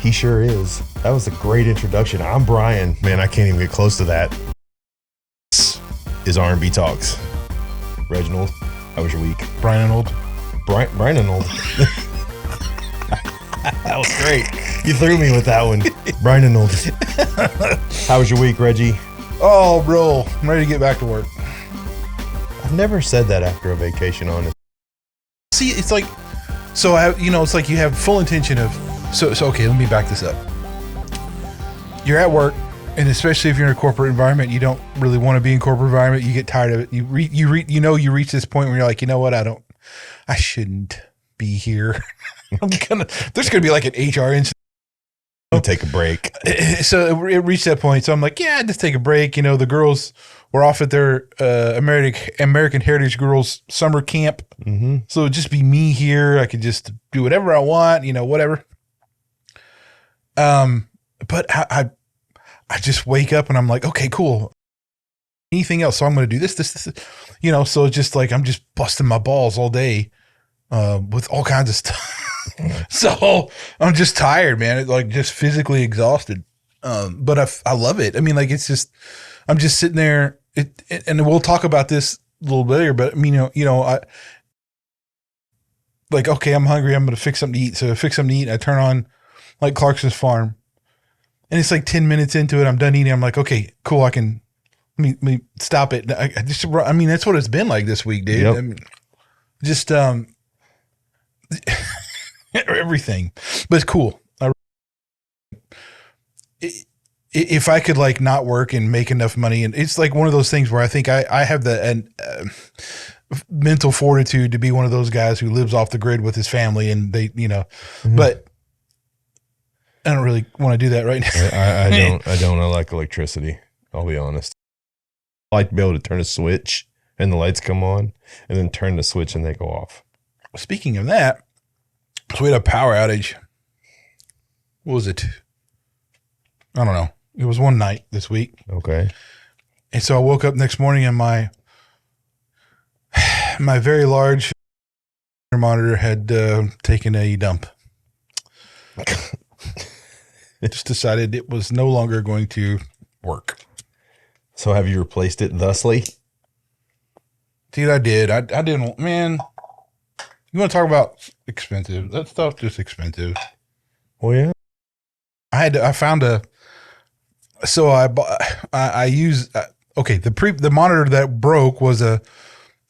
He sure is. That was a great introduction. I'm Brian. Man, I can't even get close to that. This is R&B Talks. Reginald, how was your week? Brian and old. Brian and old. That was great. You threw me with that one. Brian and old. How was your week, Reggie? Oh, bro. I'm ready to get back to work. I've never said that after a vacation, honestly. See, it's like, so it's like you have full intention of, so okay, let me back this up. You're at work, and especially if you're in a corporate environment, you don't really want to be in corporate environment. You get tired of it. You reach this point where you're like, you know what? I shouldn't be here. There's gonna be like an HR incident. Take a break. So it reached that point. So I'm like, yeah, just take a break. You know, the girls were off at their American Heritage Girls summer camp. Mm-hmm. So it'd just be me here. I could just do whatever I want, whatever. But I just wake up and I'm like, okay, cool. Anything else? So I'm going to do this. So it's just like, I'm just busting my balls all day, with all kinds of stuff. So I'm just tired, man. It's like just physically exhausted. But I love it. I mean, like, it's just, I'm just sitting there and we'll talk about this a little bit later, but I mean, I like, okay, I'm hungry. I'm going to fix something to eat. So I fix something to eat. I turn on like Clarkson's Farm and it's like 10 minutes into it. I'm done eating. I'm like, okay, cool. Let me stop it. I mean, that's what it's been like this week, dude. Yep. I mean, just, everything, but it's cool. If I could like not work and make enough money, and it's like one of those things where I think I have the mental fortitude to be one of those guys who lives off the grid with his family, and they, Mm-hmm. but I don't really want to do that right now. I don't. I like electricity. I'll be honest. I like to be able to turn a switch and the lights come on, and then turn the switch and they go off. Speaking of that, so we had a power outage. What was it? I don't know. It was one night this week. Okay. And so I woke up next morning and my very large monitor had taken a dump. Just decided it was no longer going to work. So have you replaced it thusly? Dude, I did. I didn't, man. You want to talk about expensive? That stuff just expensive. Oh yeah. The monitor that broke was an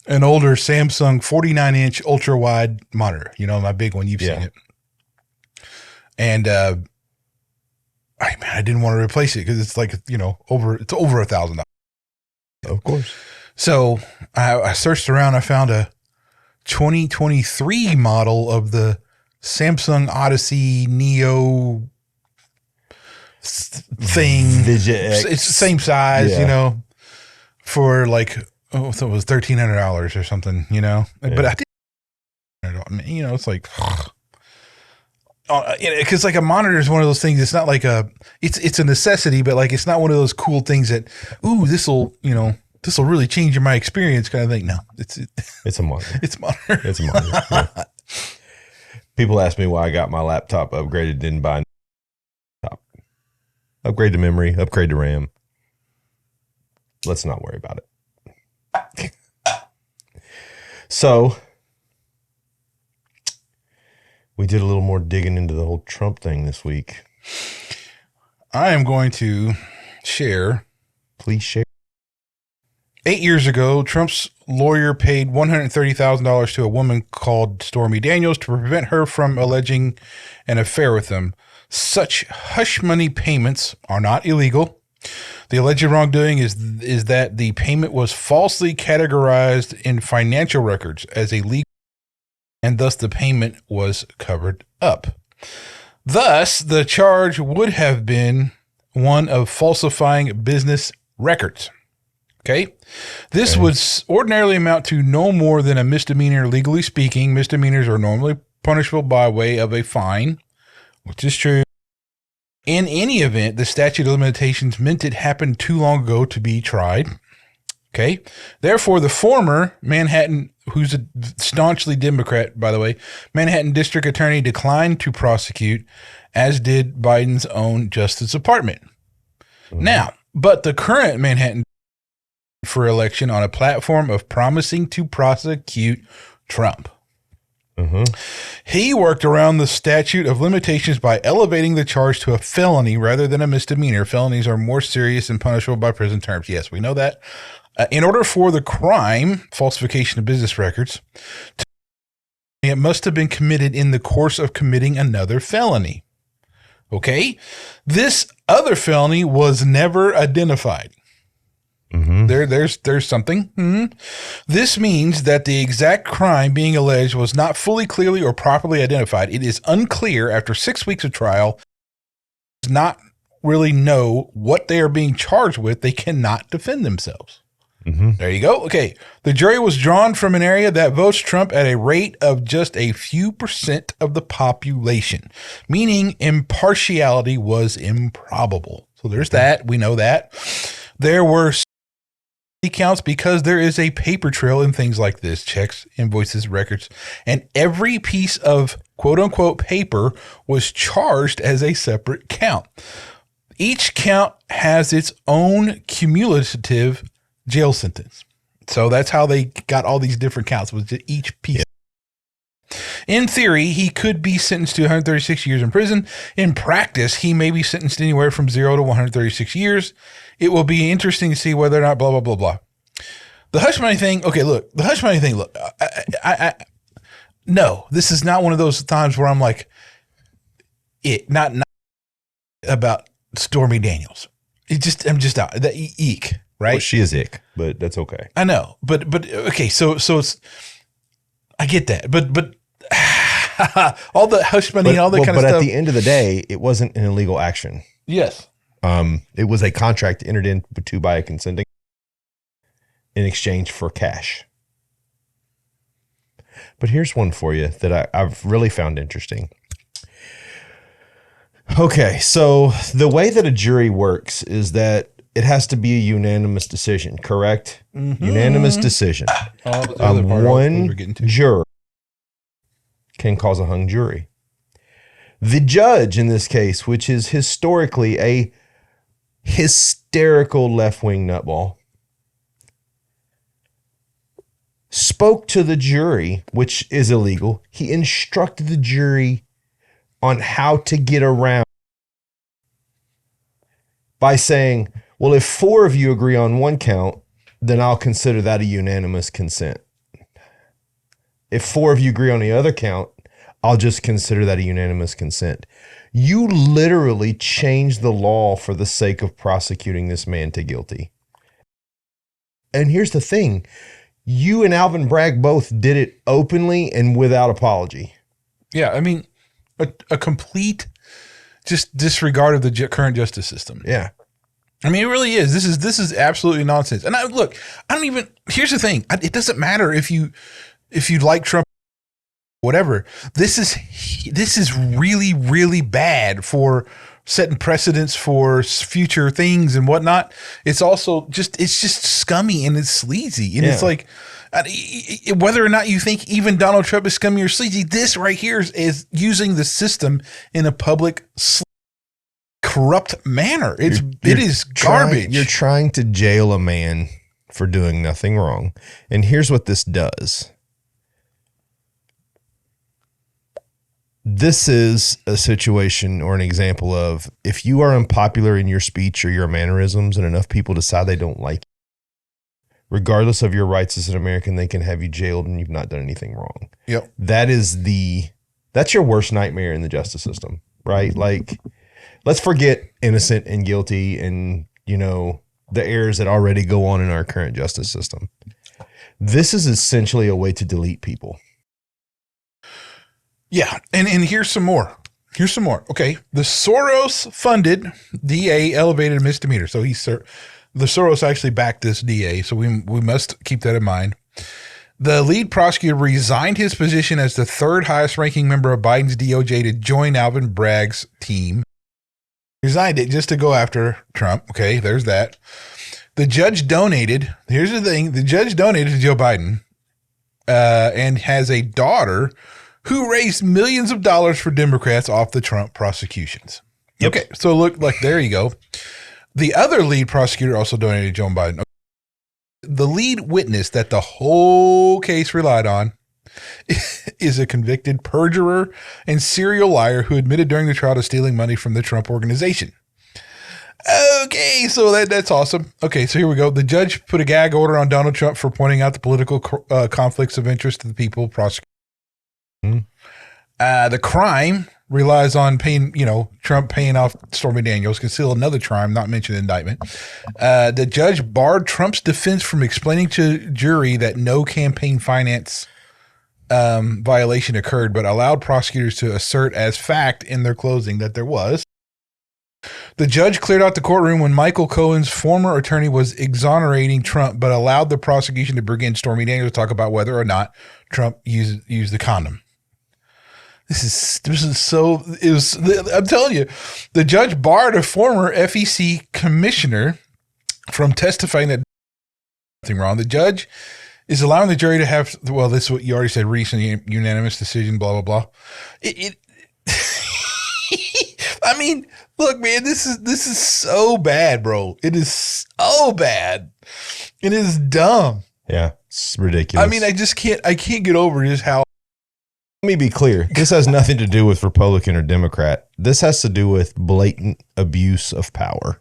older Samsung 49-inch ultra wide monitor. My big one. You've seen it. And I didn't want to replace it because it's like over $1,000. Of course. So I searched around. I found a 2023 model of the Samsung Odyssey Neo thing. X. It's the same size, for like, so it was $1,300 or something, but I didn't, it's like, because like a monitor is one of those things. It's not like it's a necessity, but like, it's not one of those cool things that, this will really change my experience kind of thing. No, it's a monitor. It's a monitor. It's a monitor. Yeah. People ask me why I got my laptop upgraded, didn't buy a laptop. Upgrade to memory, upgrade to RAM. Let's not worry about it. So we did a little more digging into the whole Trump thing this week. I am going to share. Please share. 8 years ago, Trump's lawyer paid $130,000 to a woman called Stormy Daniels to prevent her from alleging an affair with him. Such hush money payments are not illegal. The alleged wrongdoing is that the payment was falsely categorized in financial records as a legal, and thus the payment was covered up. Thus, the charge would have been one of falsifying business records. Okay. This would ordinarily amount to no more than a misdemeanor. Legally speaking, misdemeanors are normally punishable by way of a fine, which is true. In any event, the statute of limitations meant it happened too long ago to be tried. Okay. Therefore, the former Manhattan, who's a staunchly Democrat, by the way, Manhattan District Attorney declined to prosecute, as did Biden's own Justice Department. Now, but the current Manhattan for election on a platform of promising to prosecute Trump. He worked around the statute of limitations by elevating the charge to a felony rather than a misdemeanor. Felonies are more serious and punishable by prison terms. Yes, we know that. In order for the crime, falsification of business records, it must have been committed in the course of committing another felony. Okay? This other felony was never identified. There's something. This means that the exact crime being alleged was not fully, clearly, or properly identified. It is unclear after 6 weeks of trial. Does not really know what they are being charged with. They cannot defend themselves. There you go. Okay. The jury was drawn from an area that votes Trump at a rate of just a few % of the population, meaning impartiality was improbable. So there's that. We know that. There were counts because there is a paper trail in things like this: checks, invoices, records, and every piece of quote unquote paper was charged as a separate count. Each count has its own cumulative jail sentence. So that's how they got all these different counts, with each piece. In theory, he could be sentenced to 136 years in prison. In practice, he may be sentenced anywhere from 0 to 136 years. It will be interesting to see whether or not blah, blah, blah, blah. The hush money thing. Okay, look, the hush money thing. Look, no, this is not one of those times where I'm like, not about Stormy Daniels. I'm just out. The eek, right? Well, she is ick, but that's okay. I know, but okay, so it's, I get that, but all the hush money and all that kind of stuff. But at the end of the day, it wasn't an illegal action. Yes. It was a contract entered into by a consenting in exchange for cash. But here's one for you that I've really found interesting. Okay, so the way that a jury works is that it has to be a unanimous decision, correct? Unanimous decision. One juror can cause a hung jury. The judge in this case, which is historically a hysterical left-wing nutball, spoke to the jury, which is illegal. He instructed the jury on how to get around by saying, well, if 4 of you agree on one count, then I'll consider that a unanimous consent. If 4 of you agree on the other count, I'll just consider that a unanimous consent. You literally changed the law for the sake of prosecuting this man to guilty. And here's the thing. You and Alvin Bragg both did it openly and without apology. Yeah, I mean, a complete just disregard of the current justice system. Yeah. I mean, it really is. This is absolutely nonsense. And here's the thing. It doesn't matter if you like Trump, whatever. This is really, really bad for setting precedents for future things and whatnot. It's also just scummy and it's sleazy. And it's like, whether or not you think even Donald Trump is scummy or sleazy, this right here is using the system in a public, corrupt manner. It is garbage. You're trying to jail a man for doing nothing wrong. And here's what this does. This is a situation or an example of, if you are unpopular in your speech or your mannerisms and enough people decide they don't like you, regardless of your rights as an American, they can have you jailed and you've not done anything wrong. Yep. That's your worst nightmare in the justice system, right? Like, let's forget innocent and guilty and, the errors that already go on in our current justice system. This is essentially a way to delete people. Yeah, and here's some more. Okay, the Soros-funded DA elevated misdemeanor. So the Soros actually backed this DA, so we must keep that in mind. The lead prosecutor resigned his position as the 3rd highest ranking member of Biden's DOJ to join Alvin Bragg's team. Resigned it just to go after Trump. Okay, there's that. The judge donated. Here's the thing. The judge donated to Joe Biden and has a daughter who raised millions of dollars for Democrats off the Trump prosecutions. Yep. Okay. So look, like, there you go. The other lead prosecutor also donated to Joe Biden. The lead witness that the whole case relied on is a convicted perjurer and serial liar who admitted during the trial to stealing money from the Trump organization. Okay, so that's awesome. Okay, so here we go. The judge put a gag order on Donald Trump for pointing out the political conflicts of interest to the people prosecuted. The crime relies on paying, Trump paying off Stormy Daniels, conceal another crime not mentioned in the indictment. The judge barred Trump's defense from explaining to jury that no campaign finance violation occurred, but allowed prosecutors to assert as fact in their closing that there was. The judge cleared out the courtroom when Michael Cohen's former attorney was exonerating Trump, but allowed the prosecution to bring in Stormy Daniels to talk about whether or not Trump used the condom. This is so. I'm telling you, the judge barred a former FEC commissioner from testifying that nothing wrong. The judge is allowing the jury to have. Well, this is what you already said. Recent unanimous decision. Blah blah blah. I mean, look, man, this is so bad, bro. It is so bad. It is dumb. Yeah, it's ridiculous. I mean, I can't get over just how. Let me be clear. This has nothing to do with Republican or Democrat. This has to do with blatant abuse of power.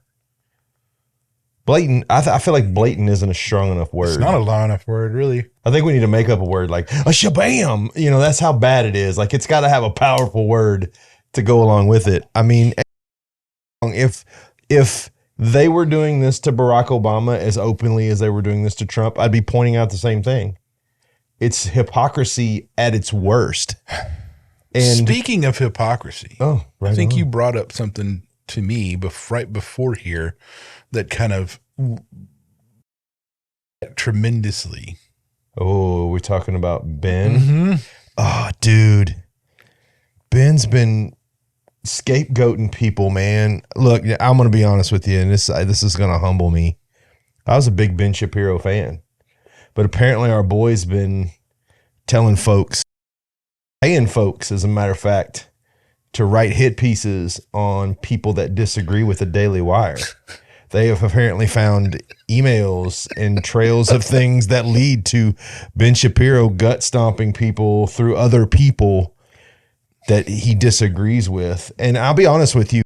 Blatant. I feel like blatant isn't a strong enough word. It's not a long enough word, really. I think we need to make up a word like a shabam. That's how bad it is. Like, it's got to have a powerful word to go along with it. I mean, if they were doing this to Barack Obama as openly as they were doing this to Trump, I'd be pointing out the same thing. It's hypocrisy at its worst. And speaking of hypocrisy, right I think on. you brought up something to me right before here that kind of tremendously. Oh, we're talking about Ben? Mm-hmm. Oh, dude. Ben's been scapegoating people, man. Look, I'm going to be honest with you, and this is going to humble me. I was a big Ben Shapiro fan. But apparently our boy's been paying folks, as a matter of fact, to write hit pieces on people that disagree with the Daily Wire. They have apparently found emails and trails of things that lead to Ben Shapiro gut stomping people through other people that he disagrees with. And I'll be honest with you,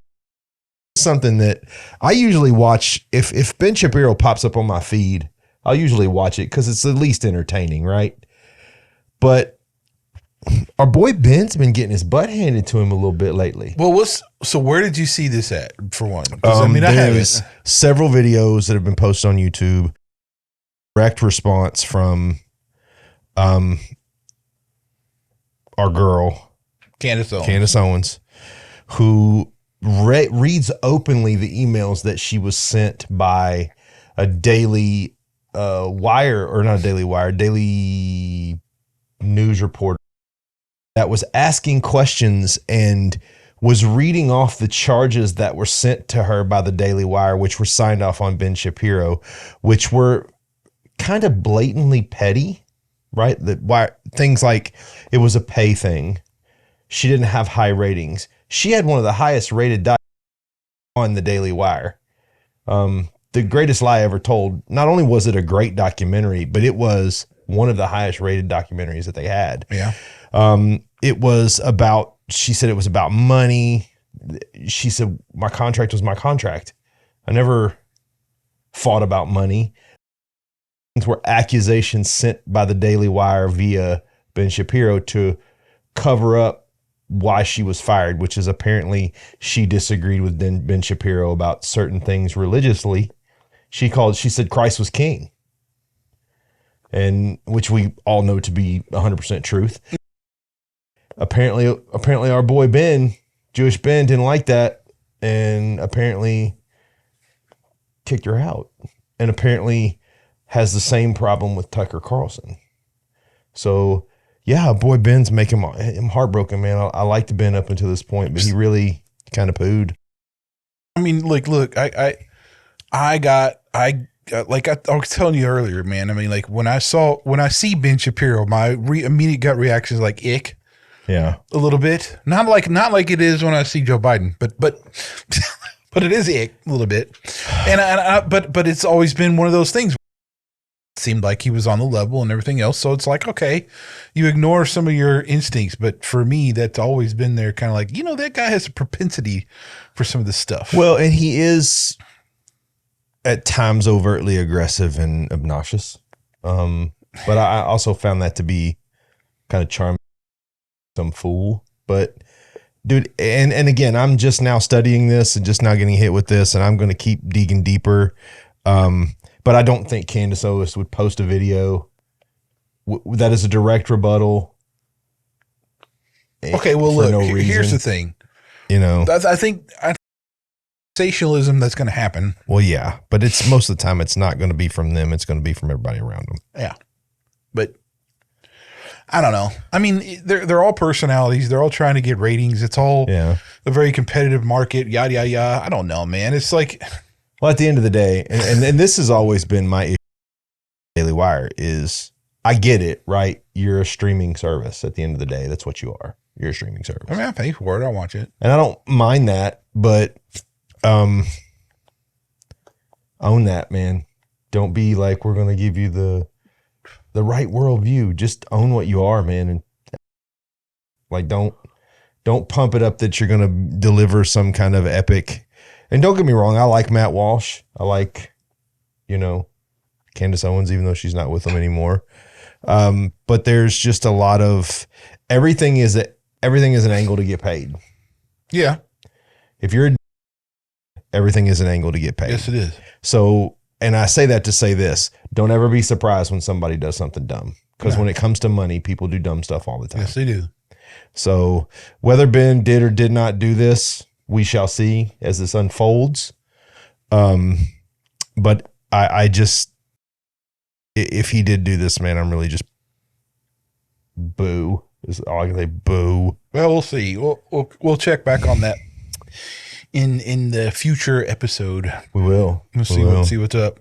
something that I usually watch. If Ben Shapiro pops up on my feed, I'll usually watch it because it's at least entertaining, right? But our boy Ben's been getting his butt handed to him a little bit lately. Well, so where did you see this at, for one? I There's several videos that have been posted on YouTube. Direct response from our girl, Candace Owens, who reads openly the emails that she was sent by a Daily Wire, or not a Daily Wire, Daily News reporter that was asking questions and was reading off the charges that were sent to her by the Daily Wire, which were signed off on Ben Shapiro, which were kind of blatantly petty, right? Things like it was a pay thing. She didn't have high ratings. She had one of the highest rated on the Daily Wire. The Greatest Lie Ever Told. Not only was it a great documentary, but it was one of the highest rated documentaries that they had. Yeah. She said it was about money. She said, my contract was my contract. I never fought about money. These were accusations sent by the Daily Wire via Ben Shapiro to cover up why she was fired, which is apparently she disagreed with Ben Shapiro about certain things religiously. She said Christ was king, and which we all know to be 100% truth. Apparently our boy Ben, Jewish Ben, didn't like that, and apparently kicked her out, and apparently has the same problem with Tucker Carlson. So yeah, boy Ben's making him heartbroken, man. I liked Ben up until this point, but he really kind of pooed. I mean, look, like I was telling you earlier, man. I mean, like when I see Ben Shapiro, my immediate gut reaction is like ick. Yeah. A little bit. Not like it is when I see Joe Biden, but but it is ick a little bit. But it's always been one of those things. It seemed like he was on the level and everything else. So it's like, okay, you ignore some of your instincts. But for me, that's always been there, kind of like, that guy has a propensity for some of this stuff. Well, and he is at times overtly aggressive and obnoxious. But I also found that to be kind of charming. Some fool, but dude, and again, I'm just now studying this and just now getting hit with this, and I'm going to keep digging deeper. But I don't think Candace Owens would post a video that is a direct rebuttal. Okay, well, look, here's the thing. I think sensationalism that's going to happen. Well, yeah, but it's most of the time it's not going to be from them. It's going to be from everybody around them. Yeah, but I don't know. I mean, they're all personalities. They're all trying to get ratings. It's all a very competitive market, yada, yada, yada. I don't know, man. It's like... Well, at the end of the day, and this has always been my issue with Daily Wire, is I get it, right? You're a streaming service. At the end of the day, that's what you are. You're a streaming service. I mean, I pay for it. I watch it. And I don't mind that, but own that, man. Don't be like, we're going to give you the right worldview. Just own what you are, man. And like, don't pump it up that you're going to deliver some kind of epic. And don't get me wrong. I like Matt Walsh. I like, Candace Owens, even though she's not with them anymore. But there's just a lot of everything is an angle to get paid. Yeah. If everything is an angle to get paid. Yes, it is. So, and I say that to say this, don't ever be surprised when somebody does something dumb. Because when it comes to money, people do dumb stuff all the time. Yes, they do. So whether Ben did or did not do this, we shall see as this unfolds. But I just, if he did do this, man, I'm really just boo. Is all I can say, boo. Well, we'll see. We'll check back on that in the future episode. We will. We'll see what's up.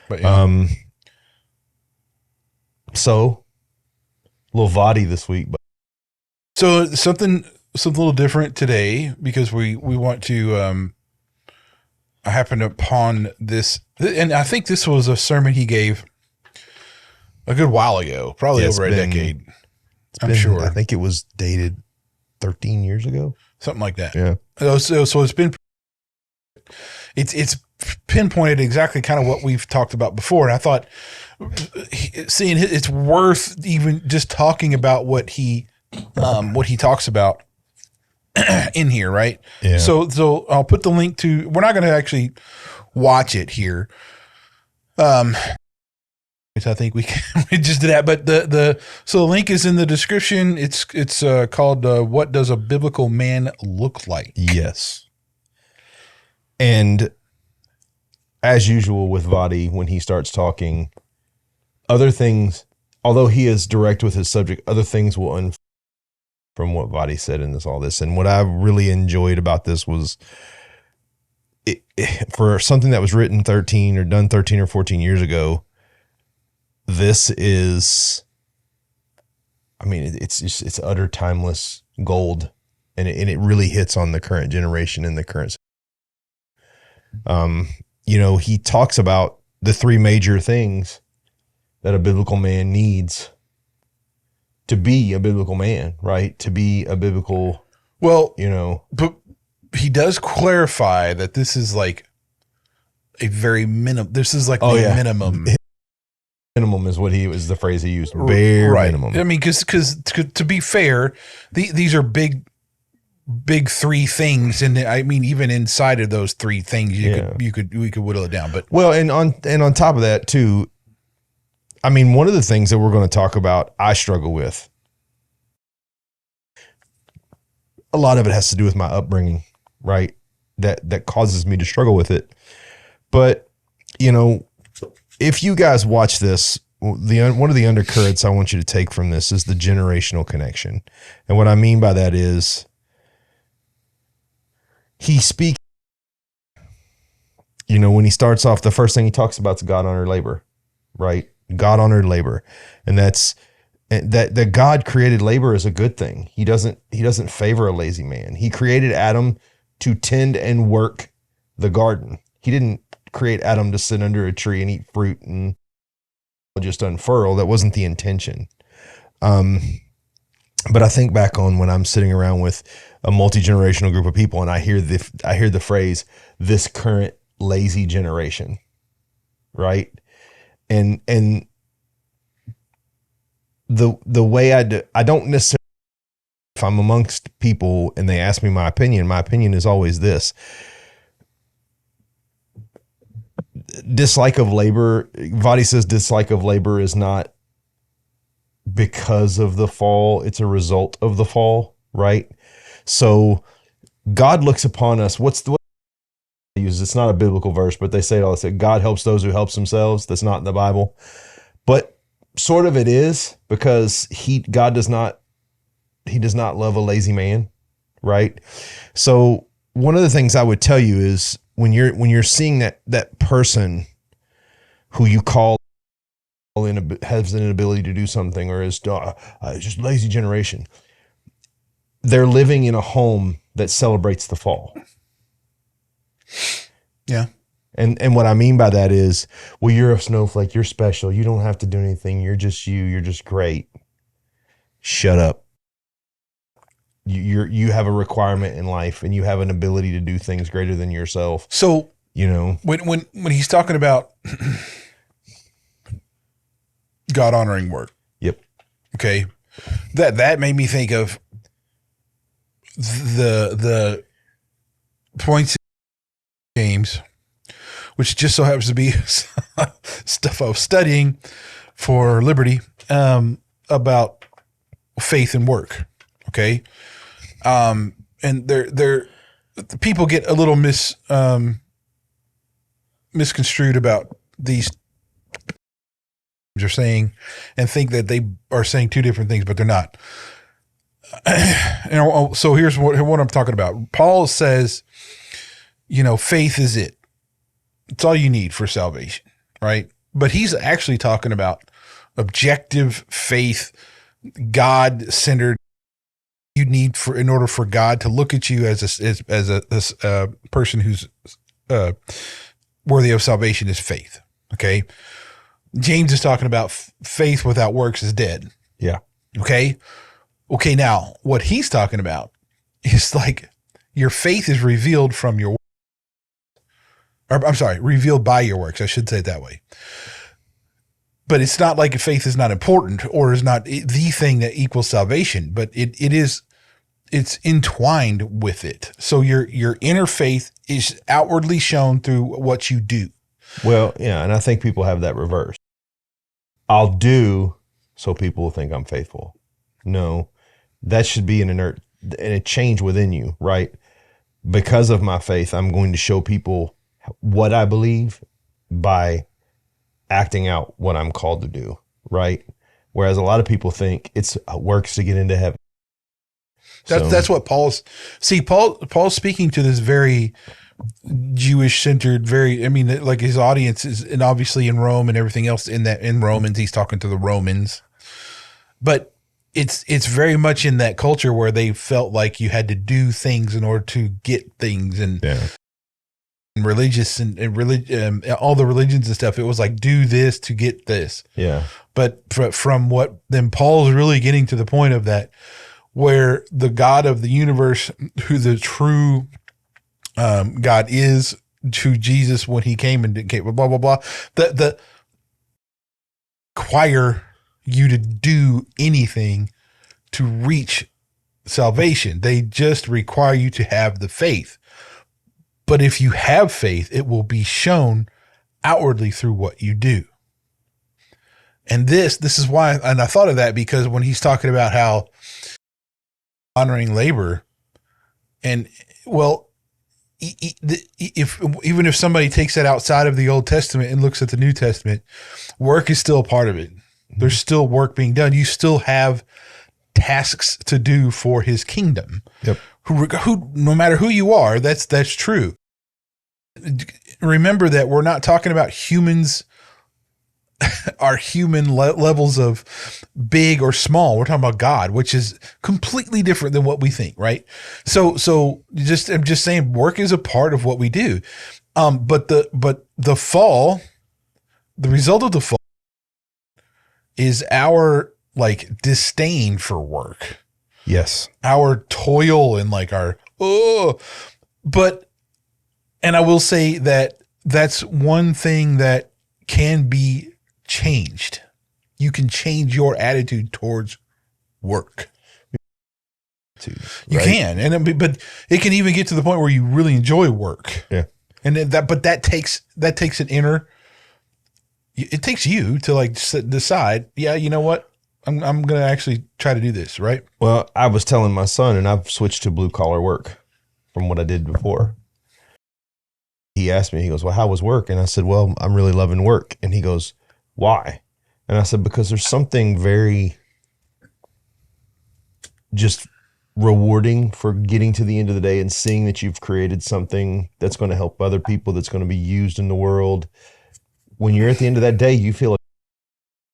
But yeah. So a little Voddie this week, but so something a little different today because we want to. I happened upon this, and I think this was a sermon he gave a good while ago, probably over a decade. I'm sure. I think it was dated 13 years ago, something like that. Yeah. So it's pinpointed exactly kind of what we've talked about before, and I thought seeing it's worth even just talking about what he talks about in here, right? Yeah. So I'll put the link to. We're not going to actually watch it here. I think we just did that, but the link is in the description. It's called "What Does a Biblical Man Look Like?" Yes. And as usual with Voddie, when he starts talking, other things, although he is direct with his subject, other things will unfold from what Voddie said in all this. And what I really enjoyed about this was for something that was written 13 or 14 years ago, this is, I mean, it's utter timeless gold, and it really hits on the current generation and the current. He talks about the three major things that a biblical man needs to be a biblical man, right? To be a biblical, but he does clarify that this is like a very minimum. This is like minimum. Minimum is was the phrase he used. Bare minimum. I mean, because to be fair, these are big three things, and I mean, even inside of those three things, we could whittle it down. But and on top of that too, I mean, one of the things that we're going to talk about, I struggle with. A lot of it has to do with my upbringing, right? That causes me to struggle with it. But if you guys watch this, one of the undercurrents I want you to take from this is the generational connection. And what I mean by that is he speaks you know, when he starts off, the first thing he talks about is God-honored labor, right? God-honored labor. And that God created labor is a good thing. He doesn't favor a lazy man. He created Adam to tend and work the garden. He didn't create Adam to sit under a tree and eat fruit and just unfurl. That wasn't the intention. But I think back on when I'm sitting around with a multi-generational group of people and I hear the phrase, this current lazy generation, right? And the way I don't necessarily, if I'm amongst people and they ask me my opinion is always this. Dislike of labor, Voddie says dislike of labor is not because of the fall, it's a result of the fall, right? So God looks upon us, what they use, it's not a biblical verse, but they say it all, they say God helps those who helps themselves. That's not in the Bible. But sort of it is, because God does not love a lazy man, right? So one of the things I would tell you is when you're seeing that person who you call has an inability to do something or is just lazy generation, they're living in a home that celebrates the fall. Yeah. And what I mean by that is, well, you're a snowflake, you're special, you don't have to do anything, you're just great. Shut up. You have a requirement in life and you have an ability to do things greater than yourself. So, you know, when he's talking about God honoring work. Yep. Okay. That made me think of the points in James, which just so happens to be stuff I was studying for Liberty, about faith and work. Okay. And the people get a little misconstrued about these are saying and think that they are saying two different things, but they're not. And so here's what I'm talking about. Paul says, faith is it. It's all you need for salvation, right? But he's actually talking about objective faith, God-centered. You need in order for God to look at you as a person who's worthy of salvation is faith. Okay. James is talking about faith without works is dead. Yeah. Okay. Okay. Now what he's talking about is like your faith is revealed from your, revealed by your works. I should say it that way. But it's not like faith is not important or is not the thing that equals salvation, but it's entwined with it. So your inner faith is outwardly shown through what you do. Well, yeah. And I think people have that reverse. I'll do so people will think I'm faithful. No, that should be a change within you, right? Because of my faith, I'm going to show people what I believe by acting out what I'm called to do, right? Whereas a lot of people think it's works to get into heaven. That's what Paul's speaking to this very Jewish centered, like his audience is, and obviously in Rome and everything else in Romans, he's talking to the Romans, but it's very much in that culture where they felt like you had to do things in order to get things, and religious and all the religions and stuff. It was like, do this to get this. Yeah. But from what then Paul's really getting to the point of that, where the God of the universe, who the true God is, to Jesus when he came and came, blah, blah, blah, the require you to do anything to reach salvation. They just require you to have the faith. But if you have faith, it will be shown outwardly through what you do. And this is why, and I thought of that because when he's talking about how honoring labor, and well, even if somebody takes that outside of the Old Testament and looks at the New Testament, work is still a part of it. There's still work being done. You still have tasks to do for his kingdom. Yep. Who no matter who you are, that's true. remember that we're not talking about humans, our human levels of big or small. We're talking about God, which is completely different than what we think, right? So I'm just saying, work is a part of what we do. But the fall, the result of the fall is our like disdain for work. Yes. Our toil and like our, and I will say that that's one thing that can be changed. You can change your attitude towards work. You can, but it can even get to the point where you really enjoy work. Yeah. And that takes an inner, it takes you to like decide, yeah, you know what? I'm going to actually try to do this, right? Well, I was telling my son, and I've switched to blue collar work from what I did before. He asked me, he goes, well, how was work? And I said, well, I'm really loving work. And he goes, why? And I said, because there's something very just rewarding for getting to the end of the day and seeing that you've created something that's going to help other people, that's going to be used in the world. When you're at the end of that day, you feel like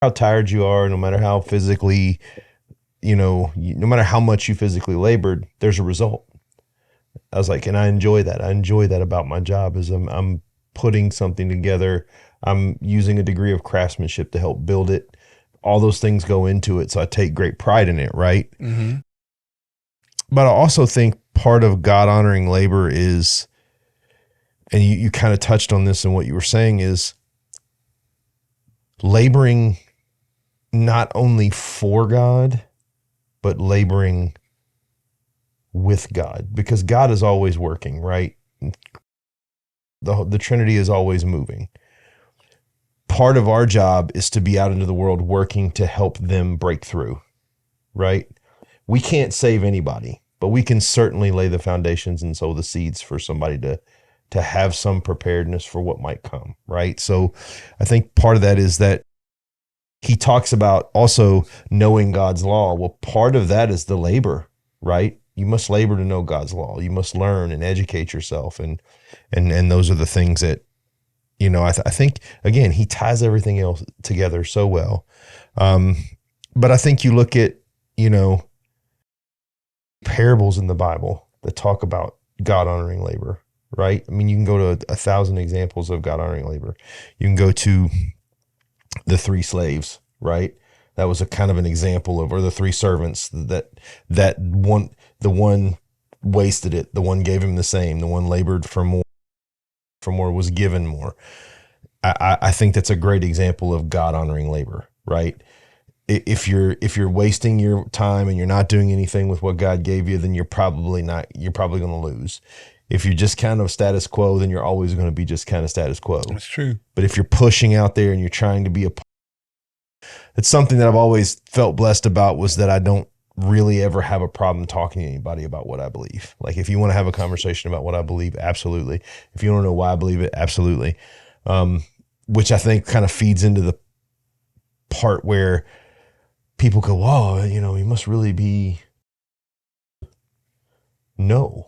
how tired you are, no matter how physically, no matter how much you physically labored, there's a result. I was like, and I enjoy that. I enjoy that about my job is I'm putting something together. I'm using a degree of craftsmanship to help build it. All those things go into it. So I take great pride in it. Right. Mm-hmm. But I also think part of God honoring labor is, and you kind of touched on this in what you were saying, is laboring not only for God, but laboring with God, because God is always working, right? The Trinity is always moving. Part of our job is to be out into the world working to help them break through, right? We can't save anybody, but we can certainly lay the foundations and sow the seeds for somebody to have some preparedness for what might come, right? So I think part of that is that he talks about also knowing God's law. Well, part of that is the labor, right? You must labor to know God's law. You must learn and educate yourself. And those are the things that, I think, again, he ties everything else together so well. But I think you look at, parables in the Bible that talk about God honoring labor, right? I mean, you can go to 1,000 examples of God honoring labor. You can go to the 3 slaves, right? That was a kind of an example of, or the 3 servants that one, the one wasted it. The one gave him the same. The one labored for more was given more. I think that's a great example of God honoring labor, right? If you're wasting your time and you're not doing anything with what God gave you, then you're probably going to lose. If you're just kind of status quo, then you're always going to be just kind of status quo. That's true. But if you're pushing out there and you're trying to be it's something that I've always felt blessed about, was that I don't really ever have a problem talking to anybody about what I believe. Like, if you want to have a conversation about what I believe, absolutely. If you want to know why I believe it, absolutely. Which I think kind of feeds into the part where people go, oh, you must really be. No,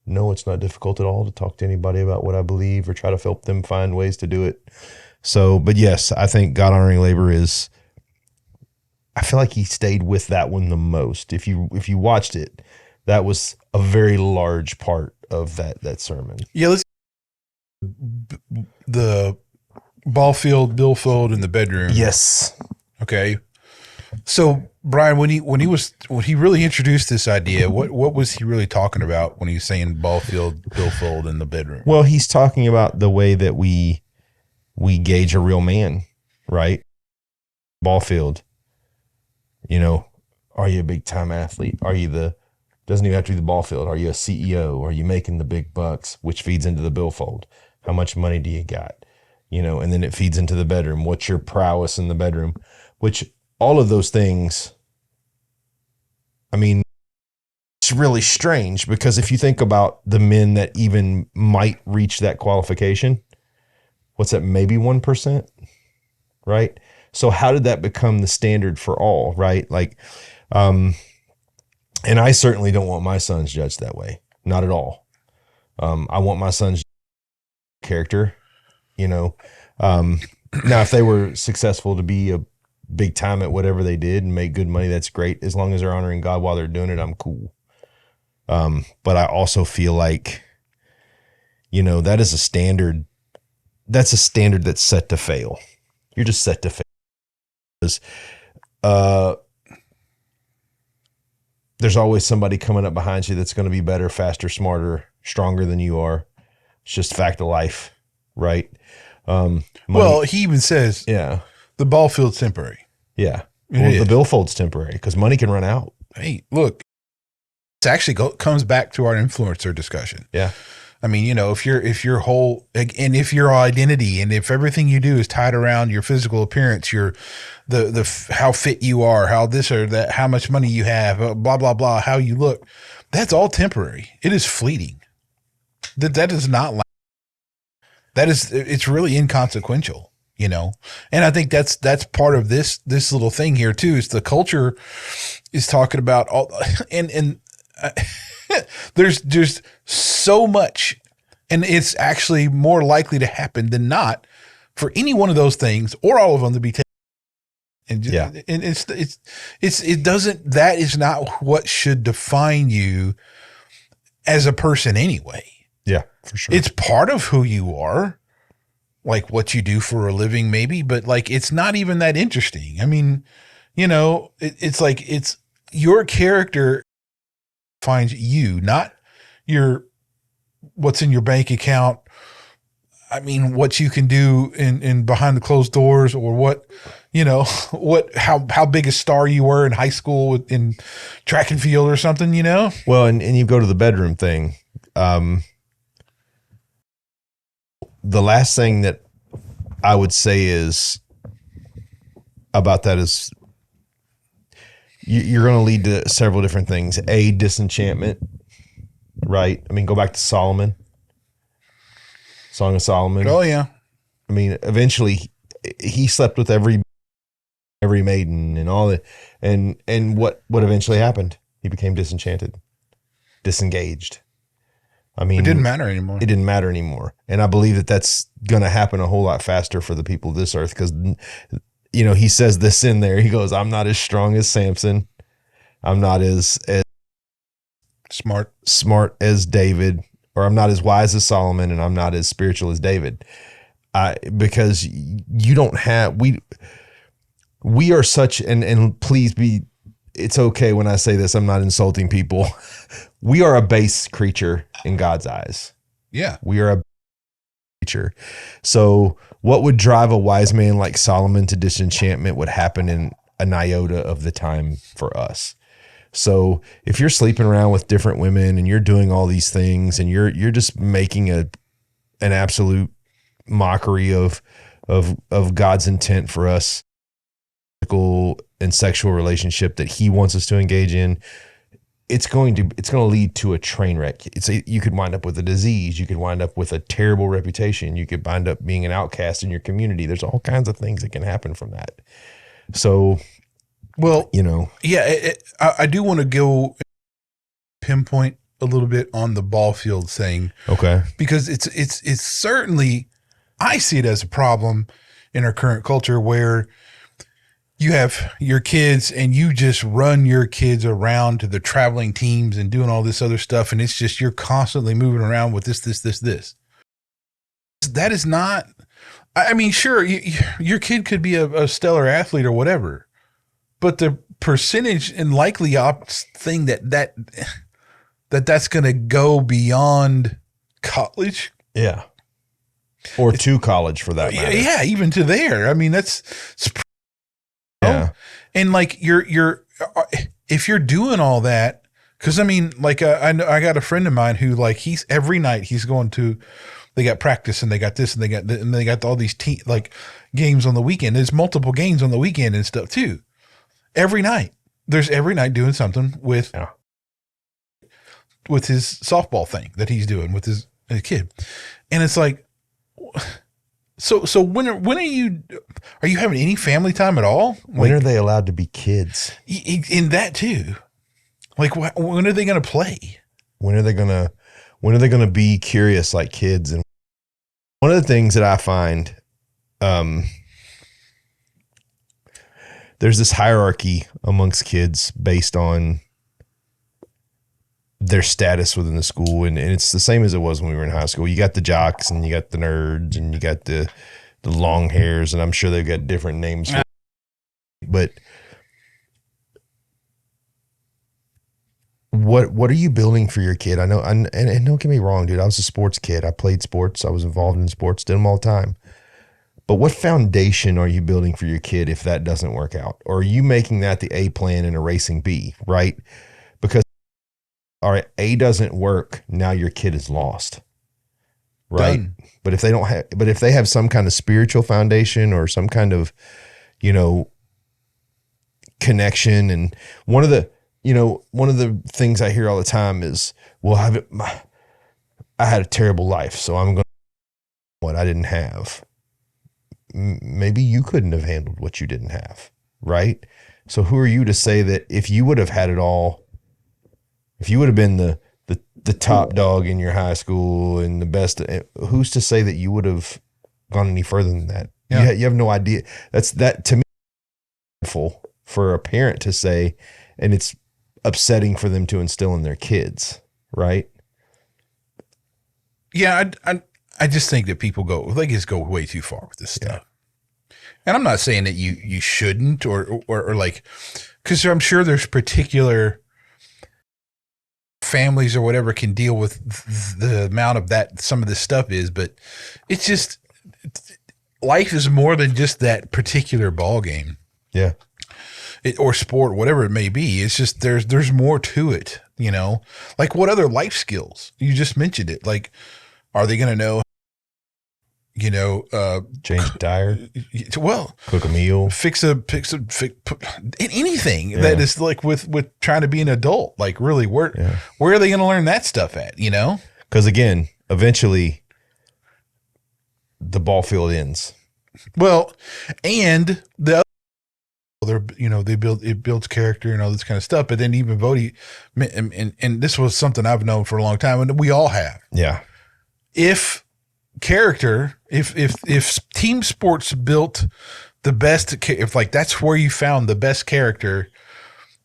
it's not difficult at all to talk to anybody about what I believe or try to help them find ways to do it. So, but yes, I think God honoring labor is, I feel like he stayed with that one the most. If you watched it, that was a very large part of that sermon. Yeah, let's the ball field, billfold in the bedroom. Yes. Okay. So Brian, when he really introduced this idea, what was he really talking about when he was saying ball field, billfold in the bedroom? Well, he's talking about the way that we gauge a real man, right? Ball field. Are you a big time athlete? Are you doesn't even have to be the ball field. Are you a CEO? Are you making the big bucks, which feeds into the billfold? How much money do you got? And then it feeds into the bedroom. What's your prowess in the bedroom? Which all of those things, I mean, it's really strange, because if you think about the men that even might reach that qualification, what's that, maybe 1%, right? So how did that become the standard for all, right? Like, and I certainly don't want my sons judged that way. Not at all. I want my sons character, you know. Now, if they were successful to be a big time at whatever they did and make good money, that's great. As long as they're honoring God while they're doing it, I'm cool. But I also feel like, you know, that is a standard. That's a standard that's set to fail. You're just set to fail. Because, there's always somebody coming up behind you that's going to be better, faster, smarter, stronger than you are. It's just fact of life, right? Well, he even says, yeah, the ball field's temporary. yeah. Well, the billfold's temporary because money can run out. Hey, look, it actually comes back to our influencer discussion. Yeah. I mean, you know, if your whole, and if your identity and if everything you do is tied around your physical appearance, your, how fit you are, how this or that, how much money you have, blah, blah, blah, how you look, that's all temporary. It is fleeting. That is not like, it's really inconsequential, you know? And I think that's part of this little thing here too, is the culture is talking about all, and there's just so much, and it's actually more likely to happen than not for any one of those things or all of them to be taken. And just, Yeah. and it doesn't, that is not what should define you as a person anyway. Yeah, for sure. It's part of who you are, like what you do for a living maybe, but like, it's not even that interesting. I mean, you know, it's like, it's your character finds you, not your, what's in your bank account. I mean, what you can do in behind the closed doors, or what, you know, how big a star you were in high school in track and field or something, you know? Well, and you go to the bedroom thing. The last thing that I would say is about that is you're going to lead to several different things. A, disenchantment, right? I mean, go back to Solomon, Song of Solomon. Oh yeah. I mean, eventually he slept with every maiden and all that. And what eventually happened? He became disenchanted, disengaged. I mean, It didn't matter anymore. It didn't matter anymore. And I believe that that's going to happen a whole lot faster for the people of this earth because, you know, he says this in there. He goes, I'm not as strong as Samson. I'm not as smart as David, or I'm not as wise as Solomon, and I'm not as spiritual as David. Because you don't have, we are such, and please be, it's okay when I say this, I'm not insulting people. We are a base creature in God's eyes. Yeah. We are a creature. So what would drive a wise man like Solomon to disenchantment would happen in an iota of the time for us. So if you're sleeping around with different women and you're doing all these things and you're just making an absolute mockery of God's intent for us, and sexual relationship that he wants us to engage in, it's going to lead to a train wreck. You could wind up with a disease. You could wind up with a terrible reputation. You could wind up being an outcast in your community. There's all kinds of things that can happen from that. So, well, you know, yeah, I do want to go pinpoint a little bit on the ball field thing. Okay. Because it's certainly, I see it as a problem in our current culture where you have your kids and you just run your kids around to the traveling teams and doing all this other stuff. And it's just, you're constantly moving around with this. That is not, I mean, sure, your kid could be a stellar athlete or whatever, but the percentage and likely thing that's going to go beyond college. Yeah. Or to college for that matter. Yeah. Even to there. I mean, it's yeah. And like if you're doing all that, cause I mean, like, I got a friend of mine who like, every night he's going to, they got practice and they got this and they got all these games on the weekend. There's multiple games on the weekend and stuff too. Every night doing something with his softball thing that he's doing with his kid. And it's like, so when are you having any family time at all? When are they allowed to be kids? In that too. Like when are they going to play? When are they going to be curious like kids? And One of the things that I find, there's this hierarchy amongst kids based on their status within the school. And it's the same as it was when we were in high school. You got the jocks and you got the nerds and you got the long hairs, and I'm sure they've got different names for it. But what are you building for your kid? I know, and don't get me wrong, dude. I was a sports kid. I played sports. I was involved in sports, did them all the time. But what foundation are you building for your kid if that doesn't work out? Or are you making that the A plan and erasing B, right? Because, all right, A doesn't work, now your kid is lost, right? Done. But if they have some kind of spiritual foundation or some kind of, connection, and one of the things I hear all the time is, well, I had a terrible life, so I'm going to what I didn't have. Maybe you couldn't have handled what you didn't have, right? So who are you to say that if you would have had it all, if you would have been the top dog in your high school and the best, who's to say that you would have gone any further than that? Yeah. You have no idea. That to me, for a parent to say, and it's upsetting for them to instill in their kids, right? Yeah, I just think that people they just go way too far with this stuff. And I'm not saying that you shouldn't or like, because I'm sure there's particular families or whatever can deal with the amount of that some of this stuff is, but it's just, life is more than just that particular ball game. Yeah. Or sport, whatever it may be. It's just there's more to it, Like what other life skills? You just mentioned it. Like, are they going to know, change a tire? Well, cook a meal, fix anything that is like with trying to be an adult. Like really, where are they going to learn that stuff at? Because again, eventually, the ball field ends. Well, and it builds character and all this kind of stuff. But then even Voddie, and this was something I've known for a long time, and we all have. Yeah. If team sports built the best, if like that's where you found the best character,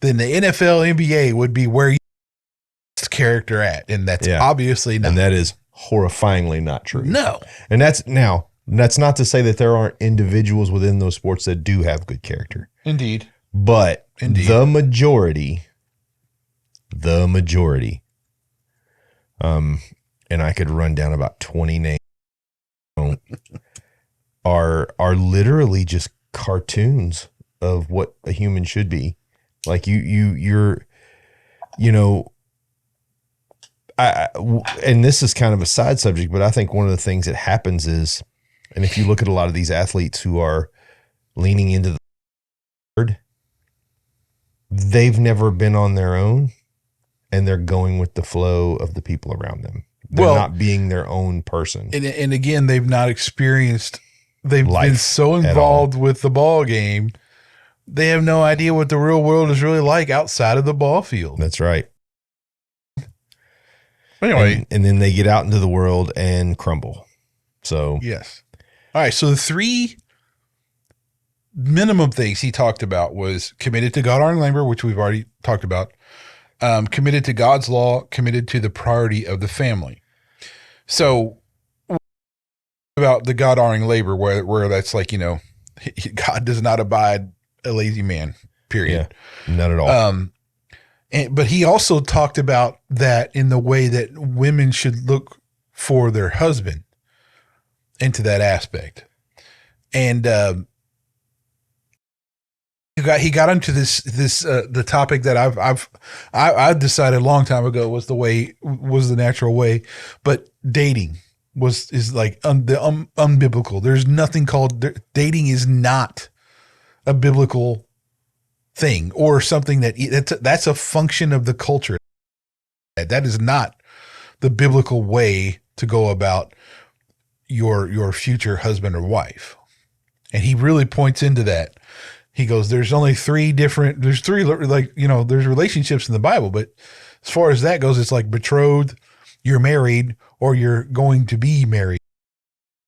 then the NFL, NBA would be where you best character at, and that's obviously not. And that is horrifyingly not true. No. And that's not to say that there aren't individuals within those sports that do have good character. Indeed. But the majority, and I could run down about 20 names, are literally just cartoons of what a human should be. Like you're and this is kind of a side subject, but I think one of the things that happens is, and if you look at a lot of these athletes who are leaning into the word, they've never been on their own, and they're going with the flow of the people around them. They're not being their own person. And again, they've not experienced, they've life been so involved with the ball game, they have no idea what the real world is really like outside of the ball field. That's right. Anyway. And then they get out into the world and crumble. So. Yes. All right. So the 3 minimum things he talked about was committed to God, honor, and labor, which we've already talked about. Committed to God's law, committed to the priority of the family. So about the God honoring labor, where that's like, God does not abide a lazy man, period. Yeah, not at all. But he also talked about that in the way that women should look for their husband into that aspect. And, he got into the topic that I've decided a long time ago was the natural way, but dating is like unbiblical. There's nothing called dating is not a biblical thing or something that's a function of the culture. That is not the biblical way to go about your future husband or wife. And he really points into that. He goes, there's three relationships in the Bible, but as far as that goes, it's like betrothed, you're married, or you're going to be married.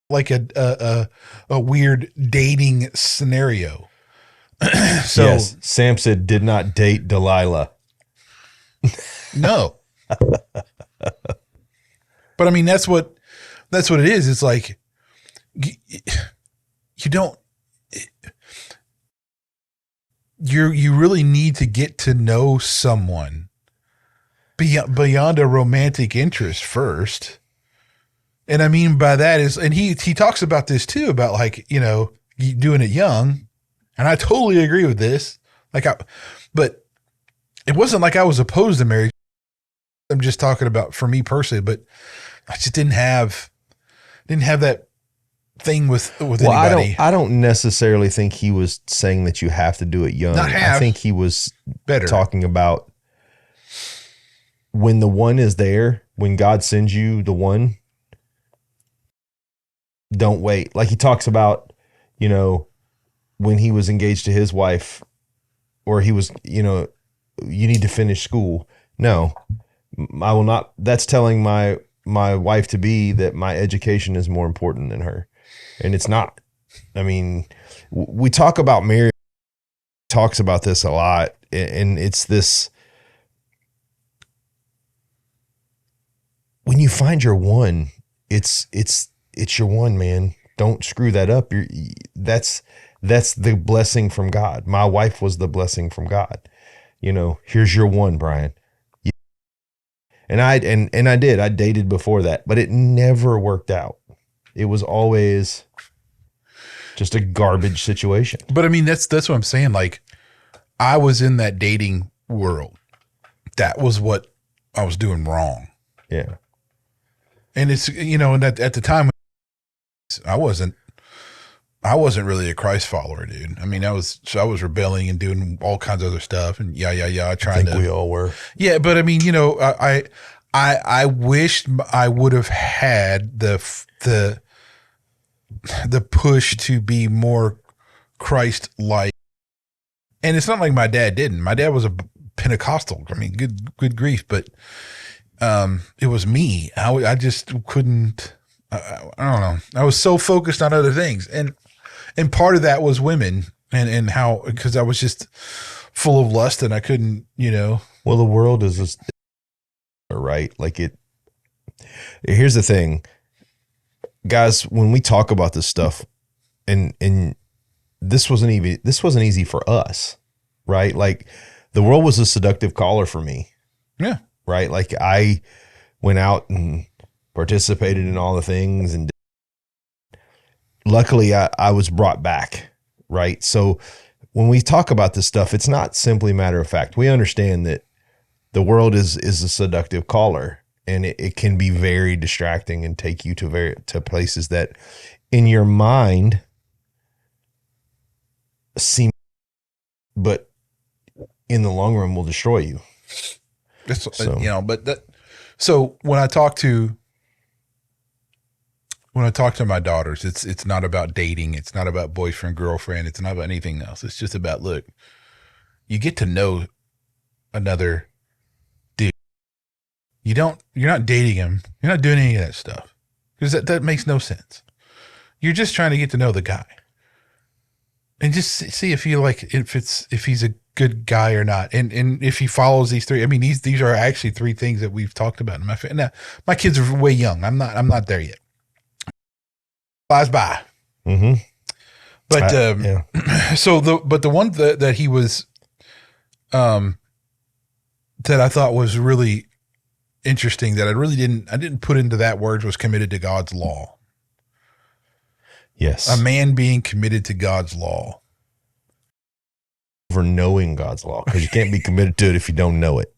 like a weird dating scenario. So yes, Samson did not date Delilah. no. But I mean, that's what it is. It's like you don't. You really need to get to know someone beyond a romantic interest first. And I mean by that is, and he talks about this too, about like, you know, doing it young. And I totally agree with this. But it wasn't like I was opposed to marriage. I'm just talking about for me personally, but I just didn't have that thing with anybody. I don't necessarily think he was saying that you have to do it young. I think he was better talking about when the one is there, when God sends you the one, don't wait. Like he talks about, you know, when he was engaged to his wife, or he was, you know, you need to finish school. No, I will not. That's telling my wife to be that my education is more important than her. And it's not. I mean, we talk about marriage, talks about this a lot, and it's this, when you find your one, it's your one, man. Don't screw that up. That's the blessing from God. My wife was the blessing from God. You know, here's your one, Brian. And I did. I dated before that, but it never worked out. It was always just a garbage situation. But I mean, that's what I'm saying. Like, I was in that dating world. That was what I was doing wrong. Yeah. And it's, you know, and at the time, I wasn't really a Christ follower, dude. I mean, I was rebelling and doing all kinds of other stuff, and I think we all were. Yeah, but I mean, you know, I wished I would have had the push to be more Christ-like. And it's not like my dad didn't. My dad was a Pentecostal. I mean, good grief, but it was me. I just couldn't. I don't know. I was so focused on other things, and part of that was women, and how, because I was just full of lust and I couldn't, you know. Well, the world is just right. Like it. Here's the thing, guys. When we talk about this stuff, and this wasn't easy for us, right? Like the world was a seductive caller for me. Yeah. Right. Like I went out and participated in all the things, and luckily I was brought back. Right. So when we talk about this stuff, it's not simply matter of fact. We understand that the world is a seductive caller, and it can be very distracting and take you to places that in your mind seem, but in the long run will destroy you. So, you know, so when I talk to my daughters, it's not about dating. It's not about boyfriend, girlfriend. It's not about anything else. It's just about, look, you get to know another dude. You're not dating him. You're not doing any of that stuff, because that makes no sense. You're just trying to get to know the guy and just see if he's a good guy or not. And if he follows these three, I mean, these are actually three things that we've talked about in my family. Now, my kids are way young. I'm not there yet. Flies by. Mm-hmm. But, yeah. So the one that he was, that I thought was really interesting, that I didn't put into that word, was committed to God's law. Yes. A man being committed to God's law. For knowing God's law, because you can't be committed to it if you don't know it.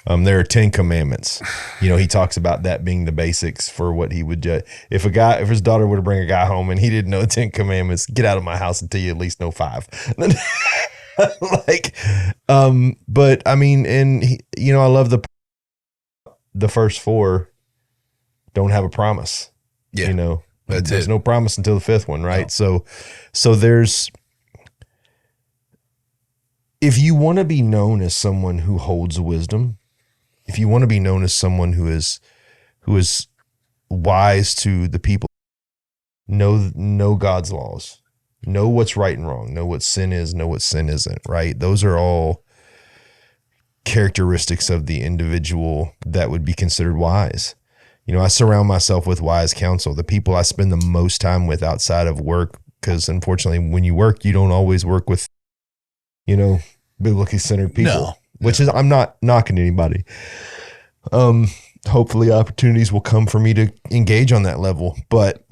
There are 10 commandments. You know, he talks about that being the basics for what he would judge. If his daughter were to bring a guy home and he didn't know the 10 commandments, get out of my house until you at least know 5. But I mean, and you know, I love the first 4 don't have a promise. Yeah. You know, there's it. no promise until the 5th one, right? No. So there's, if you want to be known as someone who holds wisdom, if you want to be known as someone who is wise to the people, Know God's laws. Know what's right and wrong. Know what sin is. Know what sin isn't. Right. Those are all characteristics of the individual that would be considered wise. I surround myself with wise counsel. The people I spend the most time with outside of work, because unfortunately, when you work, you don't always work with, biblically centered people. Which is, I'm not knocking anybody. Hopefully opportunities will come for me to engage on that level. But,